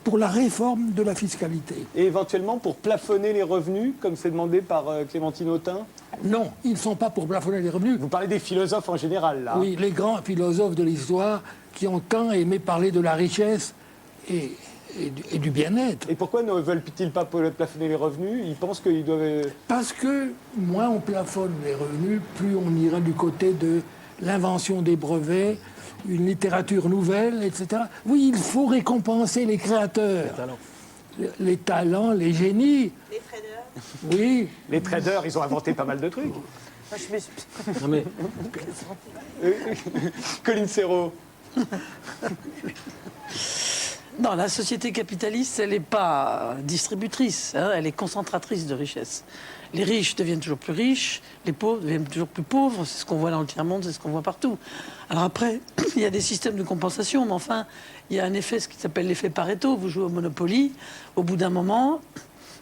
pour la réforme de la fiscalité. Et éventuellement pour plafonner les revenus, comme c'est demandé par Clémentine Autain? Non, ils ne sont pas pour plafonner les revenus. Vous parlez des philosophes en général, là. Oui, les grands philosophes de l'histoire qui ont tant aimé parler de la richesse et du bien-être. Et pourquoi ne veulent-ils pas plafonner les revenus? Ils pensent qu'ils doivent... Parce que moins on plafonne les revenus, plus on ira du côté de l'invention des brevets, une littérature nouvelle, etc. Oui, il faut récompenser les créateurs. Les talents, les génies. Les traders. Oui. Les traders, ils ont inventé pas mal de trucs. Moi, je me suis... Non mais... Colline Serrault. Non, la société capitaliste, elle n'est pas distributrice, hein, elle est concentratrice de richesse. Les riches deviennent toujours plus riches, les pauvres deviennent toujours plus pauvres, c'est ce qu'on voit dans le tiers-monde, c'est ce qu'on voit partout. Alors après, il y a des systèmes de compensation, mais enfin, il y a un effet, ce qui s'appelle l'effet Pareto, vous jouez au Monopoly, au bout d'un moment,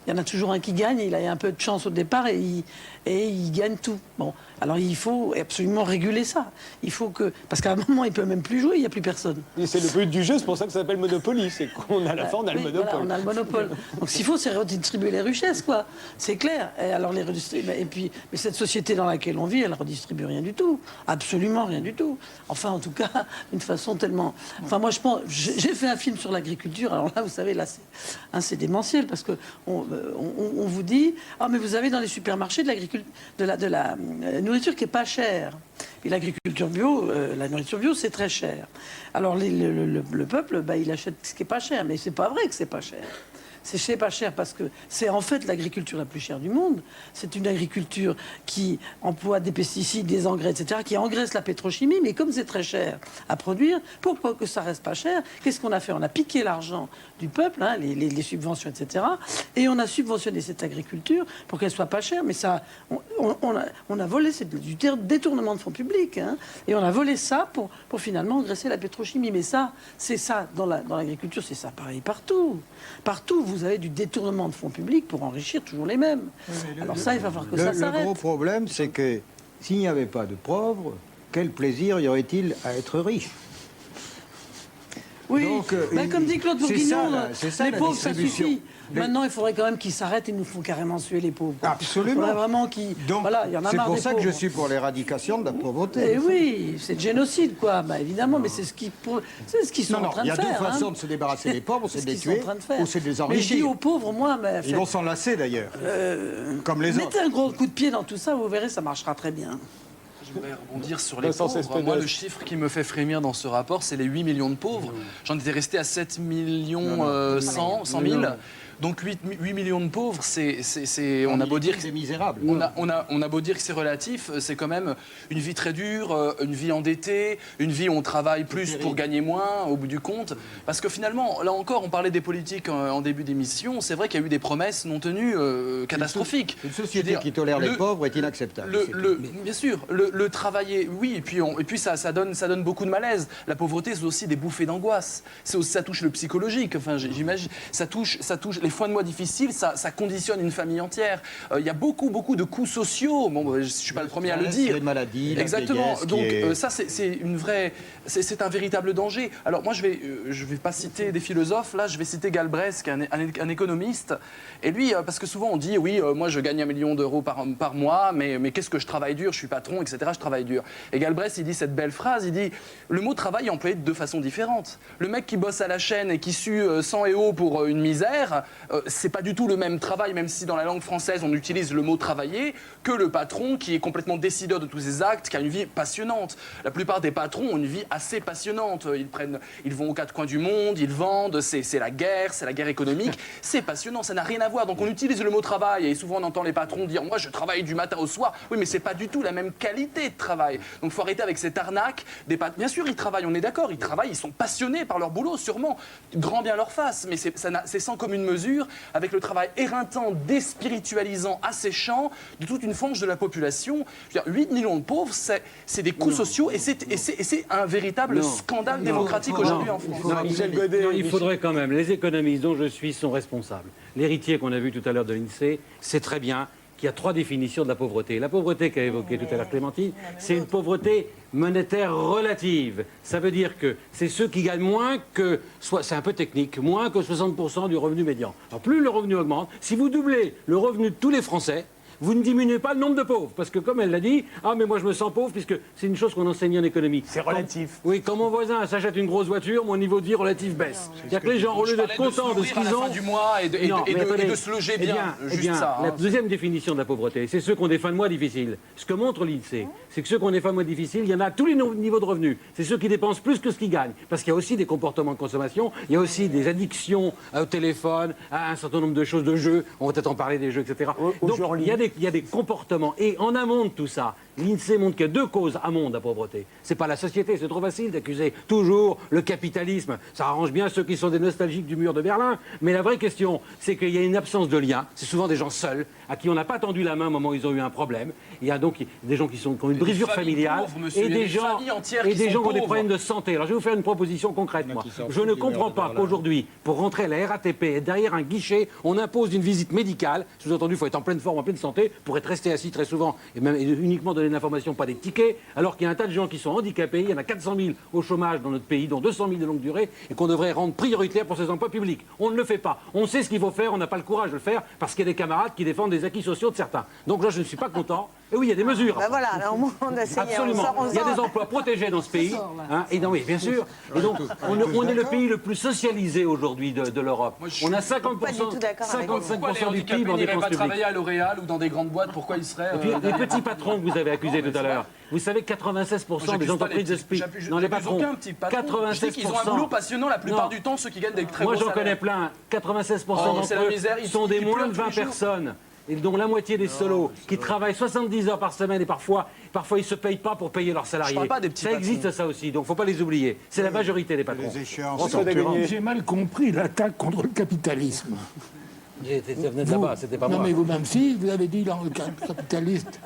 il y en a toujours un qui gagne, il a un peu de chance au départ et il gagne tout. Bon, alors il faut absolument réguler ça. Il faut que... Parce qu'à un moment, il ne peut même plus jouer, il n'y a plus personne. Et c'est le but du jeu, c'est pour ça que ça s'appelle Monopoly. C'est qu'on a la fin, on a le monopole. Voilà, on a le monopole. Donc ce qu'il faut, c'est redistribuer les richesses, quoi. C'est clair. Et alors mais cette société dans laquelle on vit, elle ne redistribue rien du tout. Absolument rien du tout. Enfin, en tout cas, d'une façon tellement... Enfin, moi, je pense... J'ai fait un film sur l'agriculture. Alors là, vous savez, là, c'est démentiel parce que on vous dit, ah mais vous avez dans les supermarchés de la nourriture qui est pas chère. Et l'agriculture bio, la nourriture bio, c'est très cher. Alors le peuple, bah, il achète ce qui est pas cher, mais c'est pas vrai que c'est pas cher. C'est pas cher parce que c'est en fait l'agriculture la plus chère du monde. C'est une agriculture qui emploie des pesticides, des engrais, etc., qui engraisse la pétrochimie. Mais comme c'est très cher à produire, pourquoi que ça reste pas cher? Qu'est-ce qu'on a fait? On a piqué l'argent du peuple, hein, les subventions, etc. Et on a subventionné cette agriculture pour qu'elle soit pas chère. Mais ça, on a volé, c'est du détournement de fonds publics. Hein, et on a volé ça pour finalement engraisser la pétrochimie. Mais ça, c'est ça, dans l'agriculture, c'est ça pareil partout. Partout, vous avez du détournement de fonds publics pour enrichir toujours les mêmes. Alors ça, il va falloir que ça s'arrête. Le gros problème, c'est que s'il n'y avait pas de pauvres, quel plaisir y aurait-il à être riche? Oui, comme dit Claude Bourguignon, les pauvres, ça distribution. suffit. Maintenant, il faudrait quand même qu'ils s'arrêtent et nous font carrément suer les pauvres. Absolument. Il faudrait vraiment qu'ils... Voilà, il y en a marre des pauvres. C'est pour ça que je suis pour l'éradication de la pauvreté. Et oui, c'est le génocide, quoi. Bah, évidemment, mais c'est ce qu'ils sont en train de faire. Il y a deux façons de se débarrasser des pauvres, c'est de les tuer ou c'est de les Mais je enrichir. dis aux pauvres, moi... Ils vont s'en lasser, d'ailleurs, comme les autres. Mettez un gros coup de pied dans tout ça, vous verrez, ça marchera très bien. Je voudrais rebondir sur les pauvres. Moi, le chiffre qui me fait frémir dans ce rapport, c'est les 8 millions de pauvres. J'en étais resté à 7 millions 100 000. Donc 8 millions de pauvres, on a beau dire que c'est misérable. On a beau dire que c'est relatif, c'est quand même une vie très dure, une vie endettée, une vie où on travaille plus pour gagner moins au bout du compte. Parce que finalement, là encore, on parlait des politiques en début d'émission. C'est vrai qu'il y a eu des promesses non tenues catastrophiques. Une société qui tolère les pauvres est inacceptable. Bien sûr, le travailler, oui, et puis ça donne beaucoup de malaise. La pauvreté, c'est aussi des bouffées d'angoisse. Ça touche le psychologique. Enfin, j'imagine, ça touche les fins de mois difficiles, ça conditionne une famille entière. Il y a beaucoup de coûts sociaux. Bon, je ne suis pas le premier à le dire. Les maladies, exactement. La Donc ça, c'est un véritable danger. Alors moi, je vais pas citer des philosophes. Là, je vais citer Galbraith, qui est un économiste. Et lui, parce que souvent on dit, oui, moi je gagne 1 million d'euros par mois, mais qu'est-ce que je travaille dur, je suis patron, etc. Je travaille dur. Et Galbraith, il dit cette belle phrase, il dit, le mot travail est employé de deux façons différentes. Le mec qui bosse à la chaîne et qui sue sang et eau pour une misère, c'est pas du tout le même travail, même si dans la langue française on utilise le mot travailler, que le patron qui est complètement décideur de tous ses actes, qui a une vie passionnante. La plupart des patrons ont une vie assez passionnante. Ils vont aux quatre coins du monde, ils vendent, c'est la guerre économique. C'est passionnant, ça n'a rien à voir. Donc on utilise le mot travail et souvent on entend les patrons dire moi je travaille du matin au soir. Oui, mais c'est pas du tout la même qualité de travail. Donc il faut arrêter avec cette arnaque. Bien sûr, ils travaillent, on est d'accord, ils travaillent, ils sont passionnés par leur boulot, sûrement. Grand bien leur face, mais c'est sans commune mesure avec le travail éreintant, déspiritualisant, asséchant de toute une frange de la population. Je veux dire, 8 millions de pauvres, c'est des coûts sociaux et c'est un véritable scandale démocratique aujourd'hui en France. Il faudrait quand même, les économistes dont je suis sont responsables. L'héritier qu'on a vu tout à l'heure de l'INSEE, c'est très bien qu'il y a 3 définitions de la pauvreté. La pauvreté qu'a évoquée tout à l'heure Clémentine, c'est une pauvreté monétaire relative. Ça veut dire que c'est ceux qui gagnent moins que, c'est un peu technique, moins que 60% du revenu médian. Alors plus le revenu augmente, si vous doublez le revenu de tous les Français, vous ne diminuez pas le nombre de pauvres. Parce que comme elle l'a dit, ah mais moi je me sens pauvre, puisque c'est une chose qu'on enseigne en économie. C'est relatif. Oui, quand mon voisin s'achète une grosse voiture, mon niveau de vie relatif baisse. C'est-à-dire que les gens, au lieu d'être contents de ce qu'ils ont... du mois et de se loger bien. La deuxième définition de la pauvreté, c'est ceux qui ont des fins de mois difficiles. Ce que montre l'INSEE, c'est que ceux qui ont des fins de mois difficiles, il y en a à tous les niveaux de revenus. C'est ceux qui dépensent plus que ce qu'ils gagnent. Parce qu'il y a aussi des comportements de consommation, il y a aussi des addictions au téléphone, à un certain nombre de choses, de jeux, on va peut-être en parler des jeux, etc. Donc il y a des comportements. Et en amont de tout ça, l'INSEE montre qu'il y a 2 causes amont de la pauvreté. C'est pas la société, c'est trop facile d'accuser toujours le capitalisme. Ça arrange bien ceux qui sont des nostalgiques du mur de Berlin. Mais la vraie question, c'est qu'il y a une absence de lien. C'est souvent des gens seuls, à qui on n'a pas tendu la main au moment où ils ont eu un problème. Il y a donc des gens qui ont une brisure familiale et des gens qui ont des problèmes de santé. Alors je vais vous faire une proposition concrète, moi. Je ne comprends pas qu'aujourd'hui, pour rentrer à la RATP et derrière un guichet, on impose une visite médicale. Sous-entendu, il faut être en pleine forme, en pleine santé, pour être resté assis très souvent et même uniquement donner de l'information, pas des tickets, alors qu'il y a un tas de gens qui sont handicapés. Il y en a 400 000 au chômage dans notre pays, dont 200 000 de longue durée, et qu'on devrait rendre prioritaire pour ces emplois publics. On ne le fait pas. On sait ce qu'il faut faire, on n'a pas le courage de le faire parce qu'il y a des camarades qui défendent des acquis sociaux de certains. Donc là, je ne suis pas content. Et oui, il y a des mesures. Voilà, là, au moins on a essayé. Absolument. Il y a des emplois protégés dans ce pays. Et non, oui, bien sûr. Et donc, on est le pays le plus socialisé aujourd'hui de l'Europe. On a 55% du PIB en dépenses publiques. Ils n'iraient pas travailler à L'Oréal ou dans des grandes boîtes. Pourquoi ils seraient... Et puis, les petits patrons que vous avez accusés tout à l'heure, vous savez que 96% des entreprises de SPI, dans les patrons, 96%. Ils ont un boulot passionnant la plupart du temps, ceux qui gagnent des très gros salaires. Moi, j'en connais plein. 96% d'entre eux sont des moins de 20 personnes. Et dont la moitié des solos qui travaillent 70 heures par semaine et parfois ils ne se payent pas pour payer leurs salariés. Ça existe ça aussi, donc il ne faut pas les oublier. C'est la majorité des patrons. J'ai mal compris l'attaque contre le capitalisme. Ça venait de là-bas, c'était pas moi. Non mais vous-même si, vous avez dit le capitaliste.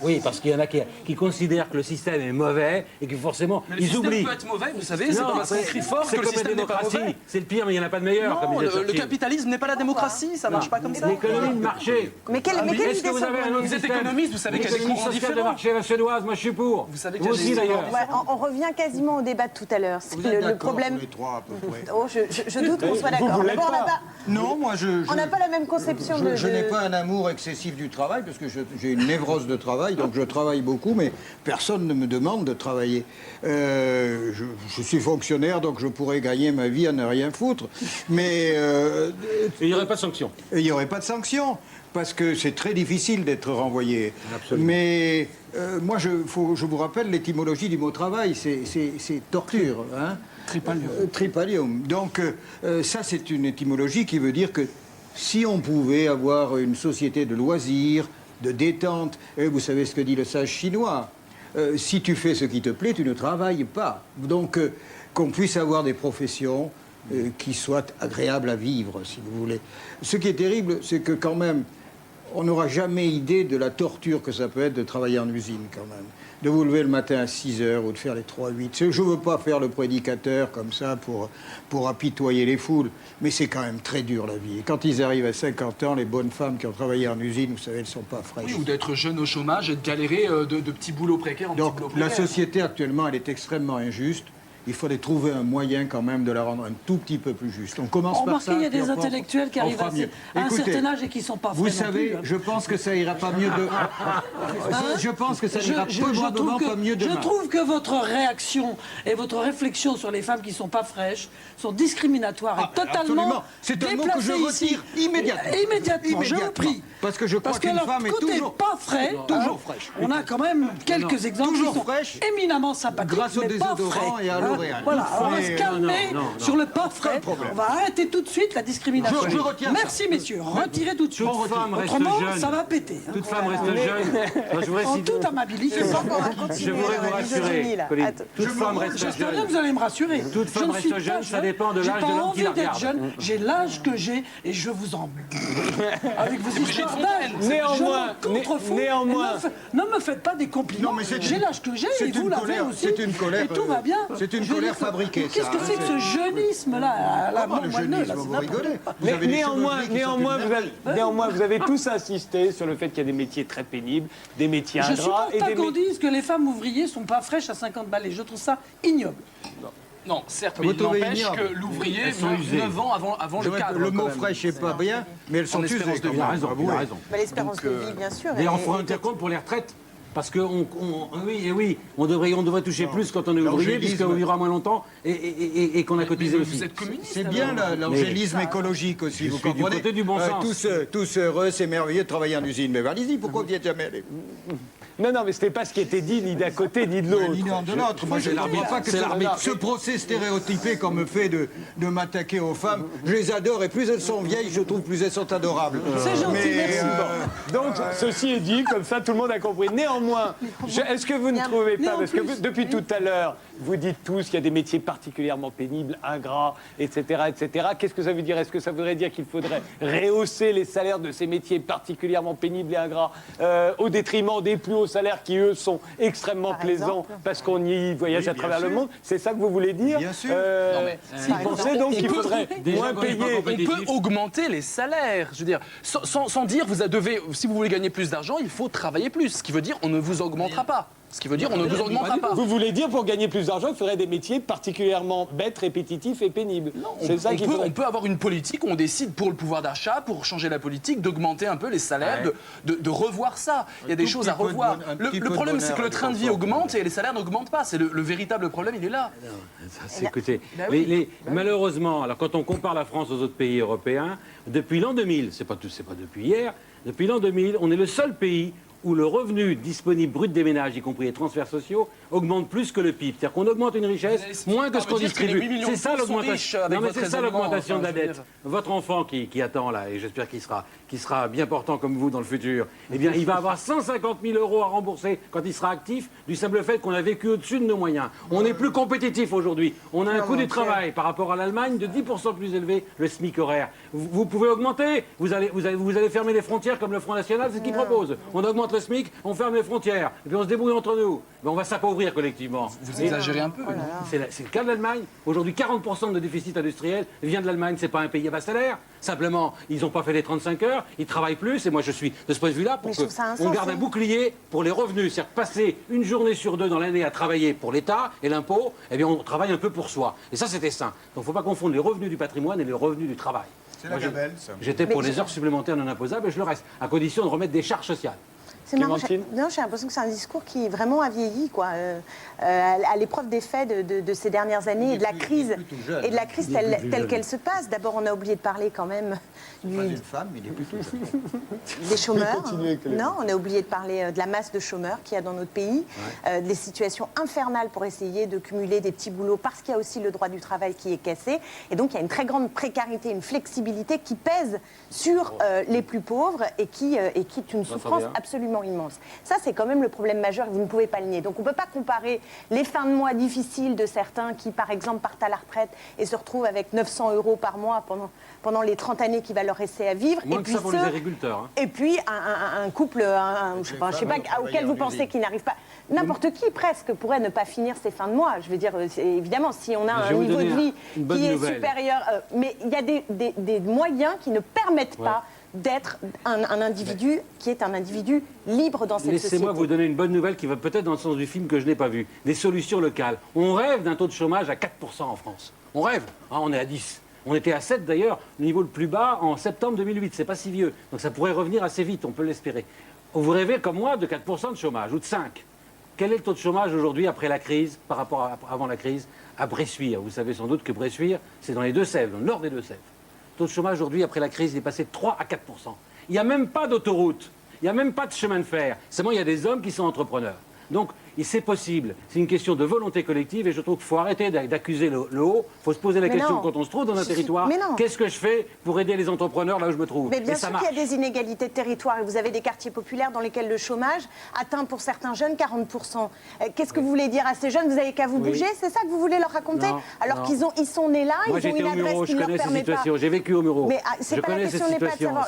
Oui, parce qu'il y en a qui considèrent que le système est mauvais et que forcément, ils oublient. Le système peut être mauvais, vous savez, c'est pas parce qu'on crie fort que le système n'est pas mauvais. C'est le pire, mais il n'y en a pas de meilleur. Non, le capitalisme n'est pas la démocratie, ça ne marche pas comme ça. L'économie de marché. Est-ce que vous avez un autre Vous êtes économiste, vous savez qu'il y a des courants sociale de différents. marché à la suédoise, moi je suis pour. Vous savez qu'il y a des d'ailleurs. On revient quasiment au débat de tout à l'heure. Le problème... Oh, je doute qu'on soit d'accord. D'abord, non, moi on n'a pas la même conception de... Je n'ai pas un amour excessif du travail, parce que j'ai une névrose de travail, donc je travaille beaucoup, mais personne ne me demande de travailler. Je suis fonctionnaire, donc je pourrais gagner ma vie à ne rien foutre. Mais... il n'y aurait pas de sanction. Il n'y aurait pas de sanction, parce que c'est très difficile d'être renvoyé. Absolument. Mais moi, je vous rappelle l'étymologie du mot travail, c'est torture. Hein. Tripalium. Donc ça, c'est une étymologie qui veut dire que si on pouvait avoir une société de loisirs, de détente, et vous savez ce que dit le sage chinois, si tu fais ce qui te plaît, tu ne travailles pas. Donc qu'on puisse avoir des professions qui soient agréables à vivre, si vous voulez. Ce qui est terrible, c'est que quand même, on n'aura jamais idée de la torture que ça peut être de travailler en usine, quand même. De vous lever le matin à 6 heures ou de faire les 3-8. Je ne veux pas faire le prédicateur comme ça pour apitoyer les foules, mais c'est quand même très dur la vie. Et quand ils arrivent à 50 ans, les bonnes femmes qui ont travaillé en usine, vous savez, elles ne sont pas fraîches. Oui, ou d'être jeune au chômage et de galérer de petits boulots précaires en Donc petits boulots précaires. la société actuellement, elle est extrêmement injuste. il faudrait trouver un moyen quand même de la rendre un tout petit peu plus juste. On commence par ça. Il y a des puis intellectuels qui arrivent à un certain âge et qui ne sont pas frais. Vous savez, je pense que ça ira pas mieux de. Je pense que ça ira probablement pas mieux demain. Je trouve que votre réaction et votre réflexion sur les femmes qui ne sont pas fraîches sont discriminatoires et totalement. C'est un mot que je retire immédiatement. Immédiatement, je vous prie. Parce que je crois qu'une femme est toujours pas frais, toujours fraîche. On a quand même quelques exemples qui sont éminemment sympathiques, grâce au désodorant et à L'Oréal. Voilà, on va se calmer sur le pas frais. On va arrêter tout de suite la discrimination. Je retiens. Merci messieurs, retirez tout de suite. Autrement, ça va péter. Toute femme reste jeune. En toute amabilité. Je voudrais vous rassurer, Colline. Toute femme reste jeune. J'espère bien que vous allez me rassurer. Toute femme reste jeune, ça dépend de l'âge de l'homme qui la regarde. Jeune, j'ai l'âge que j'ai et je vous emmerde. Avec vos histoires d'âge. Néanmoins, ne me faites pas des compliments. J'ai l'âge que j'ai et vous l'avez aussi. C'est une colère. Et tout va bien. C'est une colère fabriquée. Qu'est-ce que c'est que ce jeunisme-là? Le jeunisme, vous rigolez. Néanmoins, vous avez tous insisté sur le fait qu'il y a des métiers très pénibles, des métiers ingrats. Je supporte pas qu'on dise que les femmes ouvrières sont pas fraîches à 50 balais. Je trouve ça ignoble. Non, certes, mais il n'empêche que l'ouvrier meurt 9 ans avant le cadre. Le mot fraîche n'est pas bien, mais elles sont usées. Il a raison. L'espérance de vie, bien sûr. D'ailleurs, on fera un intercompte pour les retraites. Parce que on devrait toucher plus quand on est ouvrier, puisqu'on vivra moins longtemps et qu'on a cotisé aussi. C'est bien l'angélisme écologique aussi, vous comprenez. Du côté du bon sens. Tous heureux, c'est merveilleux de travailler en usine. Mais allez-y, pourquoi vous n'y êtes jamais allé? Non, mais ce n'était pas ce qui était dit ni d'un côté ni de l'autre. Ni de l'autre. Moi, je ne crois pas que ce procès stéréotypé qu'on me fait de m'attaquer aux femmes, je les adore et plus elles sont vieilles, je trouve plus elles sont adorables. C'est gentil, merci. Donc, ceci est dit, comme ça tout le monde a compris. Néanmoins, est-ce que vous ne trouvez pas, parce que depuis tout à l'heure, vous dites tous qu'il y a des métiers particulièrement pénibles, ingrats, etc., etc. Qu'est-ce que ça veut dire? Est-ce que ça voudrait dire qu'il faudrait rehausser les salaires de ces métiers particulièrement pénibles et ingrats au détriment des plus hauts salaires qui, eux, sont extrêmement plaisants parce qu'on y voyage à travers le monde? C'est ça que vous voulez dire? Bien sûr. Vous pensez donc qu'il faudrait moins payer? On peut augmenter les salaires. Je veux dire, sans dire, si vous voulez gagner plus d'argent, il faut travailler plus. Ce qui veut dire, on ne vous augmentera pas. Ce qui veut dire, on ne vous augmentera pas. Vous voulez dire, pour gagner plus d'argent, il faudrait des métiers particulièrement bêtes, répétitifs et pénibles. On peut avoir une politique où on décide, pour le pouvoir d'achat, pour changer la politique, d'augmenter un peu les salaires, de revoir ça. Il y a des choses à revoir. Le problème, c'est que le train de vie augmente et les salaires n'augmentent pas. C'est le véritable problème, il est là. Écoutez, malheureusement, alors quand on compare la France aux autres pays européens, depuis l'an 2000, c'est pas depuis hier, depuis l'an 2000, on est le seul pays où le revenu disponible brut des ménages, y compris les transferts sociaux, augmente plus que le PIB. C'est-à-dire qu'on augmente une richesse moins que ce qu'on distribue. C'est ça l'augmentation. Non, mais c'est ça l'augmentation de la dette. Votre enfant qui attend là, et j'espère qu'il sera bien portant comme vous dans le futur, eh bien, il va avoir 150 000 € à rembourser quand il sera actif, du simple fait qu'on a vécu au-dessus de nos moyens. On est plus compétitif aujourd'hui. On a un coût du travail par rapport à l'Allemagne de 10% plus élevé, le SMIC horaire. Vous pouvez augmenter. Vous allez fermer les frontières comme le Front National, c'est ce qu'il propose. On augmente le SMIC, on ferme les frontières, et puis on se débrouille entre nous. Mais on va s'appauvrir collectivement. Vous exagérez un peu. C'est le cas de l'Allemagne. Aujourd'hui, 40% de déficit industriel vient de l'Allemagne. C'est pas un pays à bas salaire. Simplement, ils n'ont pas fait les 35 heures, ils travaillent plus. Et moi, je suis de ce point de vue-là pour qu'on garde un bouclier pour les revenus. C'est-à-dire passer une journée sur deux dans l'année à travailler pour l'État et l'impôt, eh bien, on travaille un peu pour soi. Et ça, c'était sain. Donc, il ne faut pas confondre les revenus du patrimoine et les revenus du travail. C'est la gabelle, ça. J'étais pour les heures supplémentaires non imposables et je le reste, à condition de remettre des charges sociales. C'est marrant, j'ai l'impression que c'est un discours qui vraiment a vieilli, quoi, à l'épreuve des faits de ces dernières années et de la crise, telle qu'elle se passe. D'abord, on a oublié de parler quand même une femme, il est plutôt jeune. Des chômeurs. Non, on a oublié de parler de la masse de chômeurs qu'il y a dans notre pays, des situations infernales pour essayer de cumuler des petits boulots parce qu'il y a aussi le droit du travail qui est cassé. Et donc, il y a une très grande précarité, une flexibilité qui pèse sur les plus pauvres et qui est une souffrance absolument immense. Ça, c'est quand même le problème majeur, vous ne pouvez pas le nier. Donc on ne peut pas comparer les fins de mois difficiles de certains qui, par exemple, partent à la retraite et se retrouvent avec 900 € par mois pendant les 30 années qu'il va leur rester à vivre. Moins que ça pour les agriculteurs. Hein. Et puis un couple, je sais pas, auquel vous pensez qu'il n'arrive pas... N'importe qui, presque, pourrait ne pas finir ses fins de mois. Je veux dire, évidemment, si on a un niveau de vie qui est supérieur... mais il y a des moyens qui ne permettent pas d'être un individu qui est un individu libre dans cette société. Laissez-moi vous donner une bonne nouvelle qui va peut-être dans le sens du film que je n'ai pas vu. Des solutions locales. On rêve d'un taux de chômage à 4% en France. On rêve. Hein, on est à 10. On était à 7 d'ailleurs, le niveau le plus bas en septembre 2008. C'est pas si vieux. Donc ça pourrait revenir assez vite, on peut l'espérer. Vous rêvez comme moi de 4% de chômage ou de 5%. Quel est le taux de chômage aujourd'hui après la crise, par rapport à avant la crise, à Bressuire? Vous savez sans doute que Bressuire, c'est dans les Deux-Sèvres, dans le nord des Deux-Sèvres. Le taux de chômage aujourd'hui après la crise, il est passé de 3 à 4%. Il n'y a même pas d'autoroute, il n'y a même pas de chemin de fer. Seulement, il y a des hommes qui sont entrepreneurs. Donc, c'est possible. C'est une question de volonté collective et je trouve qu'il faut arrêter d'accuser le haut. Il faut se poser la question quand on se trouve dans un territoire. Qu'est-ce que je fais pour aider les entrepreneurs là où je me trouve? Mais bien sûr qu'il y a des inégalités de territoire et vous avez des quartiers populaires dans lesquels le chômage atteint pour certains jeunes 40%. Qu'est-ce que vous voulez dire à ces jeunes? Vous n'avez qu'à vous bouger? C'est ça que vous voulez leur raconter? Alors qu'ils sont nés là, moi, ils ont une adresse qui ne leur permet pas. J'ai vécu au Muro. Mais c'est pas la question, n'est pas de savoir.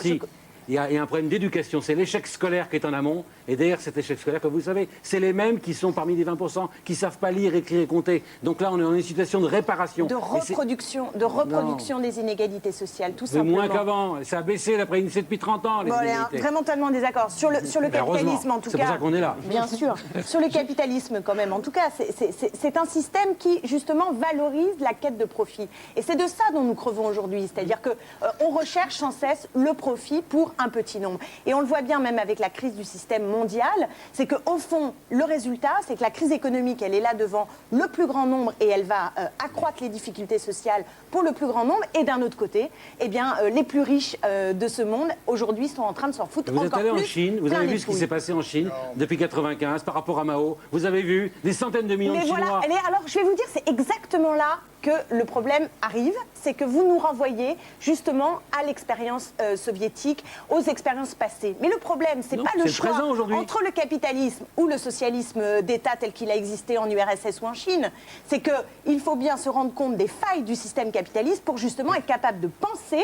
Il y a un problème d'éducation, c'est l'échec scolaire qui est en amont. Et derrière cet échec scolaire, comme vous le savez, c'est les mêmes qui sont parmi les 20% qui ne savent pas lire, écrire et compter. Donc là, on est dans une situation de réparation. De reproduction des inégalités sociales, tout simplement. Moins qu'avant. Ça a baissé après initié depuis 30 ans, les inégalités. Vraiment tellement désaccord. Sur le capitalisme, en tout cas. C'est pour ça qu'on est là. Bien sûr. Sur le capitalisme, quand même. En tout cas, c'est un système qui, justement, valorise la quête de profit. Et c'est de ça dont nous crevons aujourd'hui. C'est-à-dire qu'on recherche sans cesse le profit pour un petit nombre. Et on le voit bien même avec la crise du système mondial, c'est qu'au fond, le résultat, c'est que la crise économique, elle est là devant le plus grand nombre et elle va accroître les difficultés sociales pour le plus grand nombre. Et d'un autre côté, eh bien, les plus riches de ce monde, aujourd'hui, sont en train de s'en foutre encore plus. Vous êtes allé en Chine, vous avez vu ce qui s'est passé en Chine depuis 1995 par rapport à Mao. Vous avez vu des centaines de millions de Chinois. Alors, je vais vous dire, c'est exactement là que le problème arrive, c'est que vous nous renvoyez justement à l'expérience soviétique, aux expériences passées. Mais le problème, c'est pas le choix entre le capitalisme ou le socialisme d'État tel qu'il a existé en URSS ou en Chine. C'est qu'il faut bien se rendre compte des failles du système capitaliste pour justement être capable de penser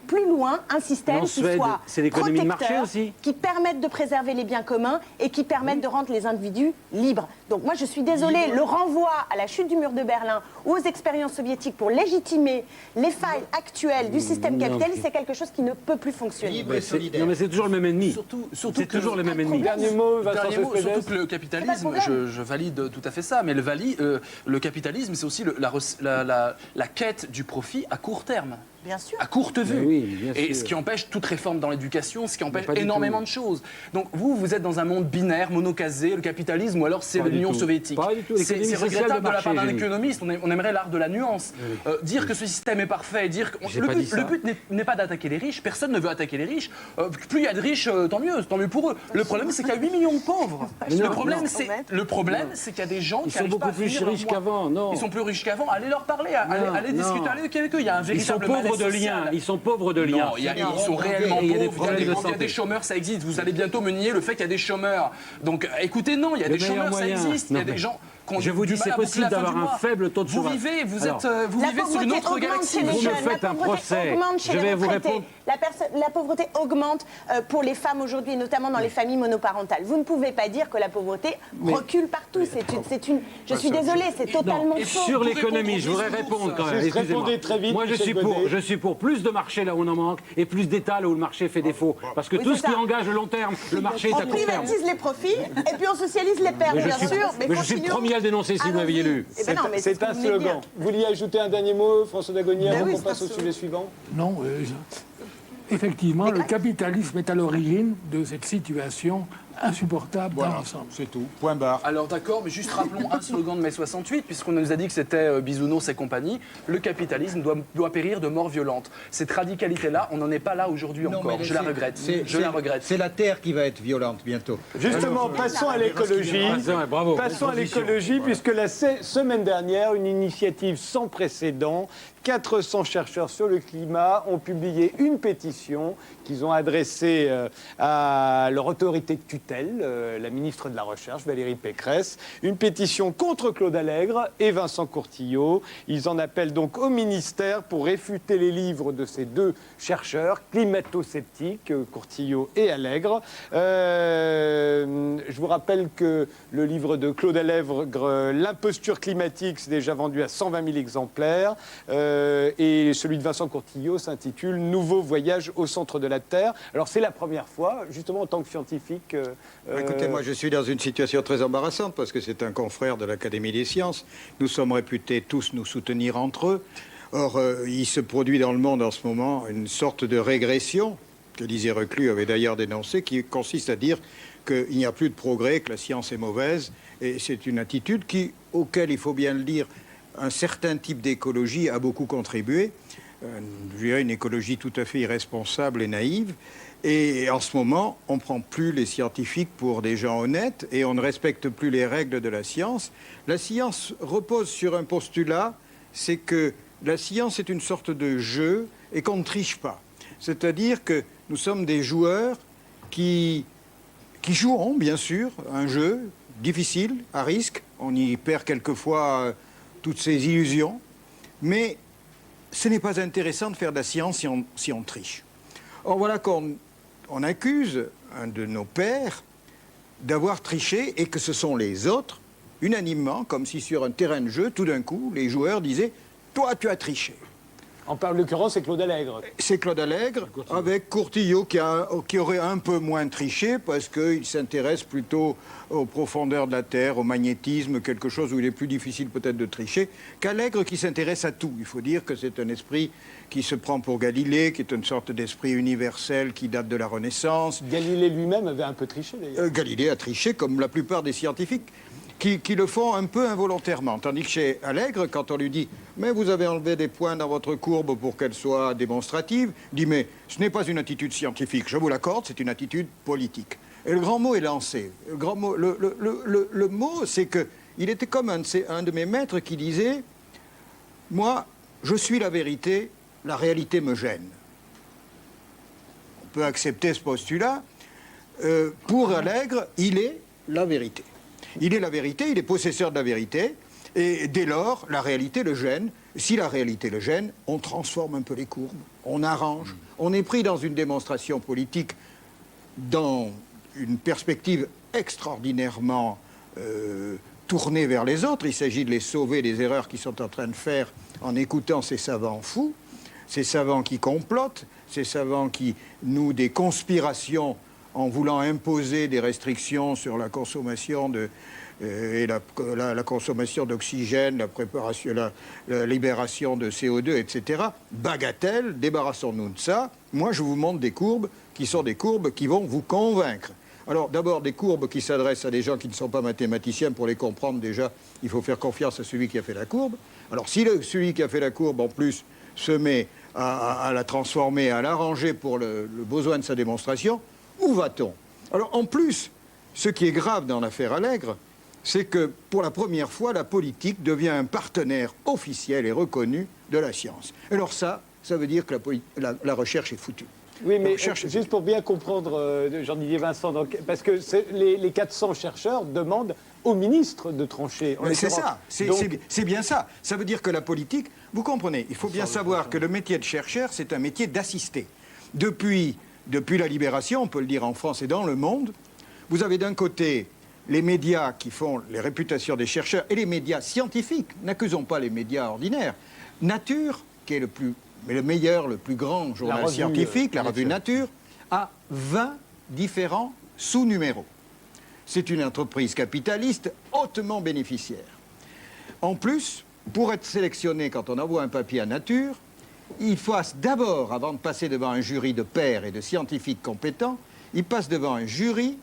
plus loin un système qui soit protecteur, qui permette de préserver les biens communs et qui permette de rendre les individus libres. Donc moi je suis désolée, le renvoi à la chute du mur de Berlin ou aux expériences soviétiques pour légitimer les failles actuelles du système capitaliste, c'est quelque chose qui ne peut plus fonctionner. Non mais c'est toujours le même ennemi. Surtout toujours le même ennemi. Dernier mot, surtout que le capitalisme, je valide tout à fait ça, mais le capitalisme c'est aussi la quête du profit à court terme. Bien sûr. À courte vue. Oui, bien sûr. Et ce qui empêche toute réforme dans l'éducation, ce qui empêche énormément de choses. Donc vous êtes dans un monde binaire, monocasé, le capitalisme, ou alors c'est l'Union soviétique. C'est regrettable de la part d'un économiste, on aimerait l'art de la nuance. Dire que ce système est parfait, dire que le but n'est pas d'attaquer les riches, personne ne veut attaquer les riches. Plus il y a de riches, tant mieux pour eux. Le problème, c'est qu'il y a 8 millions de pauvres. Le problème, c'est qu'il y a des gens qui sont beaucoup plus riches qu'avant. Ils sont plus riches qu'avant. Allez leur parler, allez discuter avec eux. Il y a un véritable ils sont pauvres de liens. Non, ils sont réellement pauvres. Il y a des chômeurs, ça existe. Vous allez bientôt me nier le fait qu'il y a des chômeurs. Donc écoutez, non, il y a des chômeurs, ça existe. Il y a des gens... Je vous dis, c'est possible d'avoir un faible taux de chômage. Vous vivez sur une autre galaxie. Vous me faites un procès. Je vais vous répondre. La pauvreté augmente pour les femmes aujourd'hui, et notamment dans les familles monoparentales. Vous ne pouvez pas dire que la pauvreté recule partout. Je suis désolée, c'est totalement faux. Sur l'économie, je voudrais répondre quand même. Excusez-moi. Moi, je suis pour plus de marché là où on en manque et plus d'État là où le marché fait défaut. Parce que tout ce qui engage le long terme, le marché est à court terme. On privatise les profits et puis on socialise les pertes, bien sûr. Mais je suis le premier à le dénoncer si vous m'aviez lu. C'est un slogan. Vous vouliez ajouter un dernier mot, François Dagonia, avant qu'on passe au sujet suivant? Non, effectivement, le capitalisme est à l'origine de cette situation insupportable dans l'ensemble. C'est tout, point barre. Alors d'accord, mais juste rappelons un slogan de mai 68, puisqu'on nous a dit que c'était Bisounours et compagnie, le capitalisme doit périr de mort violente. Cette radicalité-là, on n'en est pas là aujourd'hui encore, je la regrette. C'est la terre qui va être violente bientôt. Justement, passons à l'écologie. Passons à l'écologie, puisque la semaine dernière, une initiative sans précédent, 400 chercheurs sur le climat ont publié une pétition qu'ils ont adressée à leur autorité de tutelle, tutelle la ministre de la Recherche, Valérie Pécresse. Une pétition contre Claude Allègre et Vincent Courtillot. Ils en appellent donc au ministère pour réfuter les livres de ces deux chercheurs climato-sceptiques, Courtillot et Allègre. Je vous rappelle que le livre de Claude Allègre, L'imposture climatique, c'est déjà vendu à 120 000 exemplaires. Et celui de Vincent Courtillot s'intitule Nouveau voyage au centre de la Terre. Alors c'est la première fois, justement en tant que scientifique. Écoutez, moi je suis dans une situation très embarrassante parce que c'est un confrère de l'Académie des sciences. Nous sommes réputés tous nous soutenir entre eux. Or, il se produit dans le monde en ce moment une sorte de régression, que Lizzie Reclus avait d'ailleurs dénoncé, qui consiste à dire qu'il n'y a plus de progrès, que la science est mauvaise. Et c'est une attitude auquel, il faut bien le dire, un certain type d'écologie a beaucoup contribué. Je dirais une écologie tout à fait irresponsable et naïve. Et en ce moment, on ne prend plus les scientifiques pour des gens honnêtes et on ne respecte plus les règles de la science. La science repose sur un postulat, c'est que la science est une sorte de jeu et qu'on ne triche pas. C'est-à-dire que nous sommes des joueurs qui joueront, bien sûr, un jeu difficile, à risque. On y perd quelquefois toutes ses illusions. Mais ce n'est pas intéressant de faire de la science si on triche. Or, voilà qu'on accuse un de nos pairs d'avoir triché et que ce sont les autres, unanimement, comme si sur un terrain de jeu, tout d'un coup, les joueurs disaient « Toi, tu as triché ». En l'occurrence, c'est Claude Allègre. C'est Claude Allègre, avec Courtillot qui aurait un peu moins triché parce qu'il s'intéresse plutôt aux profondeurs de la Terre, au magnétisme, quelque chose où il est plus difficile peut-être de tricher, qu'Allègre qui s'intéresse à tout. Il faut dire que c'est un esprit qui se prend pour Galilée, qui est une sorte d'esprit universel qui date de la Renaissance. Galilée lui-même avait un peu triché d'ailleurs. Galilée a triché comme la plupart des scientifiques. Qui le font un peu involontairement. Tandis que chez Allègre, quand on lui dit « Mais vous avez enlevé des points dans votre courbe pour qu'elle soit démonstrative », il dit « Mais ce n'est pas une attitude scientifique, je vous l'accorde, c'est une attitude politique ». Et le grand mot est lancé. Le mot, c'est qu'il était comme un de mes maîtres qui disait « Moi, je suis la vérité, la réalité me gêne ». On peut accepter ce postulat. Pour Allègre, il est la vérité. Il est la vérité, il est possesseur de la vérité, et dès lors, la réalité le gêne. Si la réalité le gêne, on transforme un peu les courbes, on arrange. On est pris dans une démonstration politique, dans une perspective extraordinairement tournée vers les autres. Il s'agit de les sauver des erreurs qu'ils sont en train de faire en écoutant ces savants fous, ces savants qui complotent, ces savants qui nouent des conspirations en voulant imposer des restrictions sur la consommation et la consommation d'oxygène, la libération de CO2, etc. Bagatelle, débarrassons-nous de ça. Moi, je vous montre des courbes qui sont des courbes qui vont vous convaincre. Alors, d'abord, des courbes qui s'adressent à des gens qui ne sont pas mathématiciens. Pour les comprendre, déjà, il faut faire confiance à celui qui a fait la courbe. Alors, si celui qui a fait la courbe, en plus, se met à la transformer, à l'arranger pour le besoin de sa démonstration, où va-t-on? Alors, en plus, ce qui est grave dans l'affaire Allègre, c'est que, pour la première fois, la politique devient un partenaire officiel et reconnu de la science. Alors ça veut dire que la recherche est foutue. Oui, mais juste pour bien comprendre, Jean-Didier Vincent, donc, parce que les 400 chercheurs demandent au ministre de trancher. C'est ça, c'est bien ça. Ça veut dire que la politique, vous comprenez, il faut bien savoir que le métier de chercheur, c'est un métier d'assisté. Depuis la Libération, on peut le dire en France et dans le monde, vous avez d'un côté les médias qui font les réputations des chercheurs et les médias scientifiques. N'accusons pas les médias ordinaires. Nature, qui est le meilleur, le plus grand journal scientifique, la revue Nature, a 20 différents sous-numéros. C'est une entreprise capitaliste hautement bénéficiaire. En plus, pour être sélectionné quand on envoie un papier à Nature, il passe d'abord, avant de passer devant un jury de pairs et de scientifiques compétents, il passe devant un jury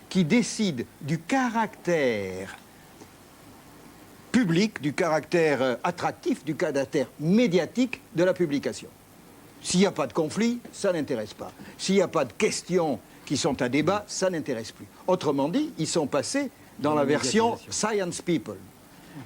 qui décide du caractère public, du caractère attractif, du caractère médiatique de la publication. S'il n'y a pas de conflit, ça n'intéresse pas. S'il n'y a pas de questions qui sont à débat, ça n'intéresse plus. Autrement dit, ils sont passés dans la version Science People.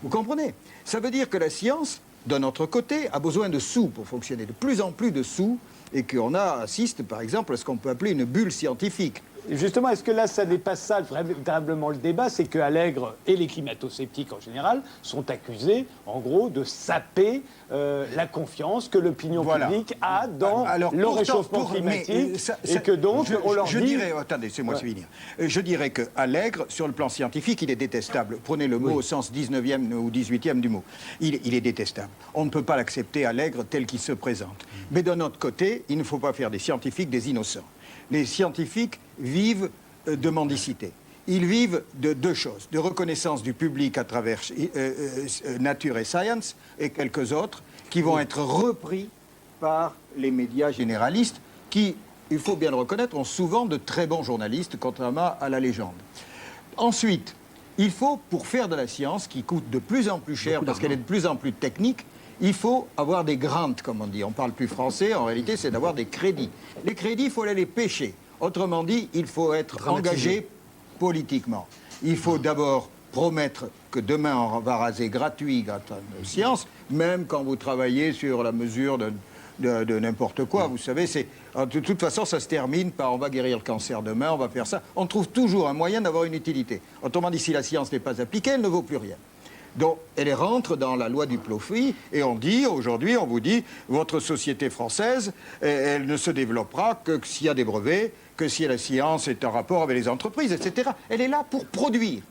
Vous comprenez? Ça veut dire que la science, d'un autre côté, a besoin de sous pour fonctionner, de plus en plus de sous, et qu'on assiste, par exemple, à ce qu'on peut appeler une bulle scientifique. Justement, est-ce que là, ça n'est pas ça véritablement le débat? C'est que Allègre et les climato-sceptiques en général sont accusés, en gros, de saper la confiance que l'opinion publique a dans le réchauffement climatique. Et que donc, on leur dit... Attendez, c'est moi finir. Je dirais que Allègre, sur le plan scientifique, il est détestable. Prenez le mot au sens 19e ou 18e du mot. Il est détestable. On ne peut pas l'accepter, Allègre, tel qu'il se présente. Mais d'un autre côté, il ne faut pas faire des scientifiques des innocents. Les scientifiques vivent de mendicité. Ils vivent de deux choses, de reconnaissance du public à travers Nature et Science et quelques autres qui vont être repris par les médias généralistes qui, il faut bien le reconnaître, ont souvent de très bons journalistes, contrairement à la légende. Ensuite, il faut, pour faire de la science, qui coûte de plus en plus cher parce qu'elle est de plus en plus technique, il faut avoir des grants, comme on dit. On parle plus français, en réalité, c'est d'avoir des crédits. Les crédits, il faut aller les pêcher. Autrement dit, il faut être engagé politiquement. Il faut d'abord promettre que demain, on va raser gratuit grâce à nos sciences, même quand vous travaillez sur la mesure de n'importe quoi. Vous savez, de toute façon, ça se termine par on va guérir le cancer demain, on va faire ça. On trouve toujours un moyen d'avoir une utilité. Autrement dit, si la science n'est pas appliquée, elle ne vaut plus rien. Donc, elle rentre dans la loi du profit et on dit, aujourd'hui, on vous dit, votre société française, elle ne se développera que s'il y a des brevets, que si la science est en rapport avec les entreprises, etc. Elle est là pour produire.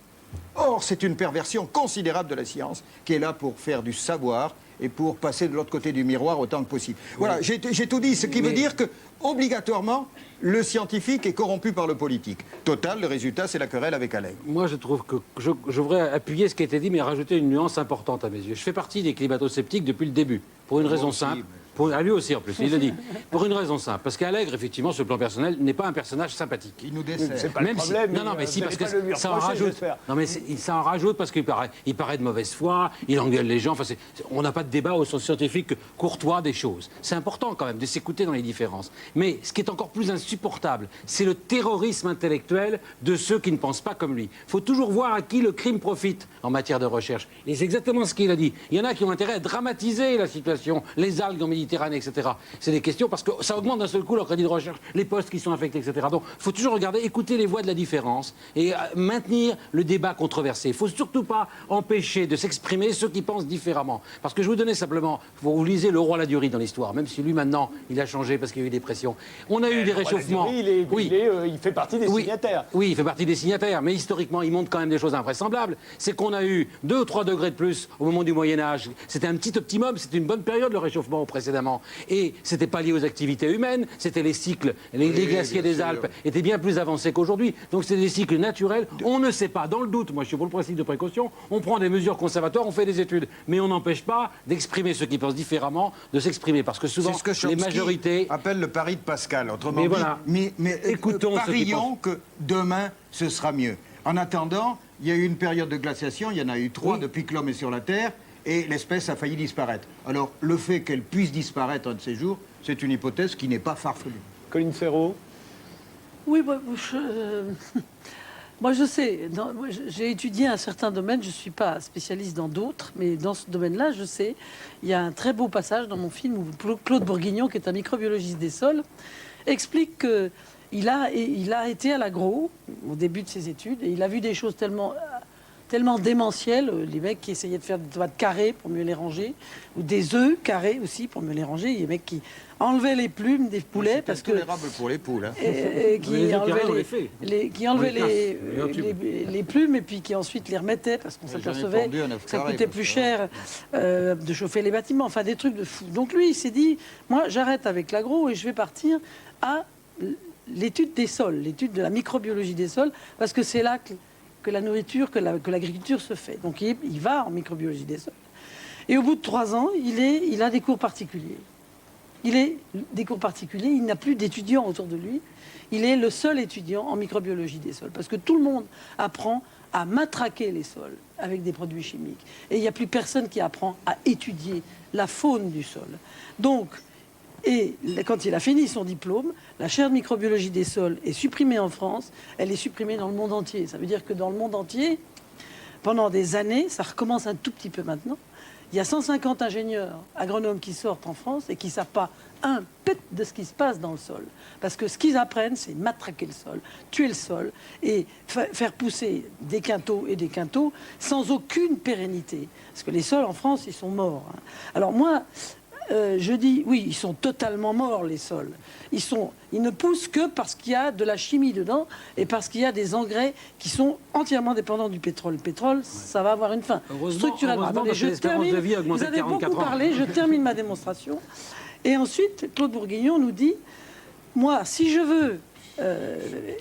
Or, c'est une perversion considérable de la science qui est là pour faire du savoir et pour passer de l'autre côté du miroir autant que possible. Voilà, j'ai tout dit, ce qui veut dire que, obligatoirement, le scientifique est corrompu par le politique. Total, le résultat, c'est la querelle avec Allègre. Moi, je trouve que je voudrais appuyer ce qui a été dit, mais rajouter une nuance importante à mes yeux. Je fais partie des climato-sceptiques depuis le début, pour une raison simple. À lui aussi, en plus, il le dit. Pour une raison simple. Parce qu'Allègre, effectivement, sur le plan personnel, n'est pas un personnage sympathique. Il nous dessert. C'est pas le problème. Non, mais si, parce que ça en rajoute. Non, mais ça en rajoute parce qu'il paraît de mauvaise foi, il engueule les gens. Enfin, on n'a pas de débat au sens scientifique courtois des choses. C'est important, quand même, de s'écouter dans les différences. Mais ce qui est encore plus insupportable, c'est le terrorisme intellectuel de ceux qui ne pensent pas comme lui. Il faut toujours voir à qui le crime profite en matière de recherche. Et c'est exactement ce qu'il a dit. Il y en a qui ont intérêt à dramatiser la situation, les algues en Méditerranée, etc. C'est des questions parce que ça augmente d'un seul coup leur crédit de recherche, les postes qui sont affectés, etc. Donc, il faut toujours regarder, écouter les voix de la différence et maintenir le débat controversé. Il ne faut surtout pas empêcher de s'exprimer ceux qui pensent différemment. Parce que je vous donnais simplement, vous lisez le roi Ladurie dans l'histoire, même si lui maintenant, il a changé parce qu'il y a eu des pressions. On a eu des réchauffements. Il fait partie des signataires. Oui, il fait partie des signataires, mais historiquement, il montre quand même des choses invraisemblables. C'est qu'on a eu 2 ou 3 degrés de plus au moment du Moyen-Âge. C'était un petit optimum, c'était une bonne période le réchauffement précédemment. Et c'était pas lié aux activités humaines, c'était les cycles, les glaciers des Alpes étaient bien plus avancés qu'aujourd'hui. Donc c'est des cycles naturels. On ne sait pas, dans le doute, moi je suis pour le principe de précaution, on prend des mesures conservatoires, on fait des études. Mais on n'empêche pas d'exprimer ceux qui pensent différemment, de s'exprimer. Parce que souvent, c'est ce que les majorités... appelle le pari de Pascal. Autrement dit, voilà. mais écoutons parions que demain, ce sera mieux. En attendant, il y a eu une période de glaciation, il y en a eu 3 depuis que l'homme est sur la Terre, et l'espèce a failli disparaître. Alors, le fait qu'elle puisse disparaître un de ces jours, c'est une hypothèse qui n'est pas farfelue. Colline Serrault. Oui, moi je sais, j'ai étudié un certain domaine, je ne suis pas spécialiste dans d'autres, mais dans ce domaine-là, je sais, il y a un très beau passage dans mon film où Claude Bourguignon, qui est un microbiologiste des sols, explique qu'il a été à l'agro au début de ses études, et il a vu des choses tellement démentielles, les mecs qui essayaient de faire des tomates carrées pour mieux les ranger, ou des œufs carrés aussi pour mieux les ranger. Il y a des mecs qui enlevaient les plumes des poulets parce que... C'est tolérable pour les poules. Hein. Et qui enlevaient les plumes et puis qui ensuite les remettaient parce qu'on s'apercevait que ça coûtait plus cher de chauffer les bâtiments. Enfin, des trucs de fou. Donc lui, il s'est dit, moi, j'arrête avec l'agro et je vais partir à l'étude des sols, l'étude de la microbiologie des sols, parce que c'est là que la nourriture, que l'agriculture se fait. Donc il va en microbiologie des sols. Et au bout de 3 ans, il a des cours particuliers. Il n'a plus d'étudiants autour de lui. Il est le seul étudiant en microbiologie des sols. Parce que tout le monde apprend à matraquer les sols avec des produits chimiques. Et il n'y a plus personne qui apprend à étudier la faune du sol. Donc, et quand il a fini son diplôme, la chaire de microbiologie des sols est supprimée en France, elle est supprimée dans le monde entier. Ça veut dire que dans le monde entier, pendant des années, ça recommence un tout petit peu maintenant, Il y a 150 ingénieurs agronomes qui sortent en France et qui ne savent pas un pet de ce qui se passe dans le sol. Parce que ce qu'ils apprennent, c'est matraquer le sol, tuer le sol et faire pousser des quintaux et des quintaux sans aucune pérennité. Parce que les sols en France, ils sont morts. Hein. Alors moi, je dis, oui, ils sont totalement morts, les sols. Ils ne poussent que parce qu'il y a de la chimie dedans et parce qu'il y a des engrais qui sont entièrement dépendants du pétrole. Le pétrole, ça va avoir une fin. Structurellement. Attendez, je termine. Vous avez beaucoup parlé, je termine ma démonstration. Et ensuite, Claude Bourguignon nous dit, moi, si je veux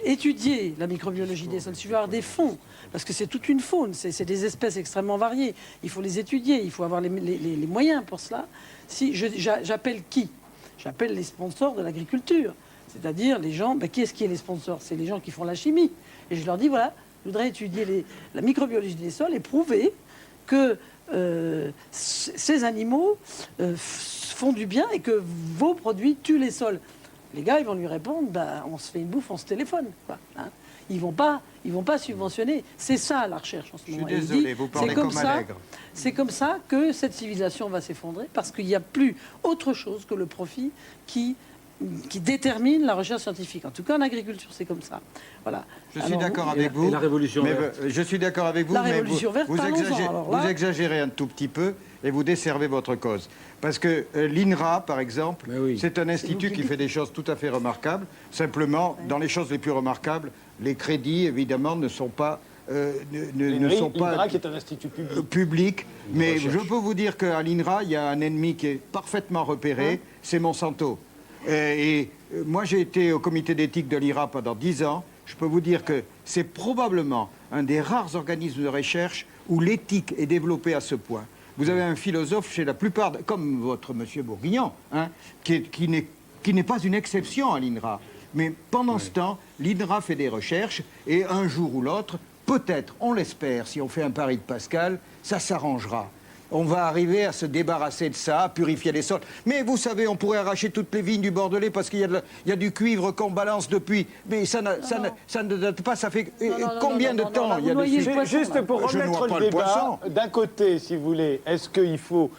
étudier la microbiologie des sols, si je veux avoir des fonds, parce que c'est toute une faune, c'est des espèces extrêmement variées, il faut les étudier, il faut avoir les moyens pour cela. Si j'appelle qui? J'appelle les sponsors de l'agriculture, c'est-à-dire les gens, qui est-ce qui est les sponsors? C'est les gens qui font la chimie. Et je leur dis, voilà, je voudrais étudier la microbiologie des sols et prouver que ces animaux font du bien et que vos produits tuent les sols. Les gars, ils vont lui répondre, on se fait une bouffe, on se téléphone, quoi, hein. Ils vont pas subventionner. C'est ça la recherche en ce moment. Je suis désolé, vous parlez comme Allègre. C'est comme ça que cette civilisation va s'effondrer, parce qu'il n'y a plus autre chose que le profit qui détermine la recherche scientifique. En tout cas, en agriculture, c'est comme ça. Voilà. Je suis d'accord avec vous. Et la révolution verte. Je suis d'accord avec vous, mais vous exagérez un tout petit peu et vous desservez votre cause. Parce que l'INRA, par exemple, c'est un institut qui fait des choses tout à fait remarquables. Simplement, dans les choses les plus remarquables, les crédits, évidemment, ne sont pas... l'INRA qui est un institut public. Mais je peux vous dire qu'à l'INRA, il y a un ennemi qui est parfaitement repéré, c'est Monsanto. Et moi, j'ai été au comité d'éthique de l'INRA pendant 10 ans. Je peux vous dire que c'est probablement un des rares organismes de recherche où l'éthique est développée à ce point. Vous avez un philosophe chez la plupart, comme votre monsieur Bourguignon, hein, qui n'est pas une exception à l'INRA. Mais pendant ce temps, l'INRA fait des recherches et un jour ou l'autre, peut-être, on l'espère, si on fait un pari de Pascal, ça s'arrangera. On va arriver à se débarrasser de ça, à purifier les sols. Mais vous savez, on pourrait arracher toutes les vignes du Bordelais parce qu'il y a du cuivre qu'on balance depuis. Mais ça ne date pas, ça fait combien de temps il y a dessus? Juste pour remettre le débat, d'un côté, si vous voulez, est-ce qu'il faut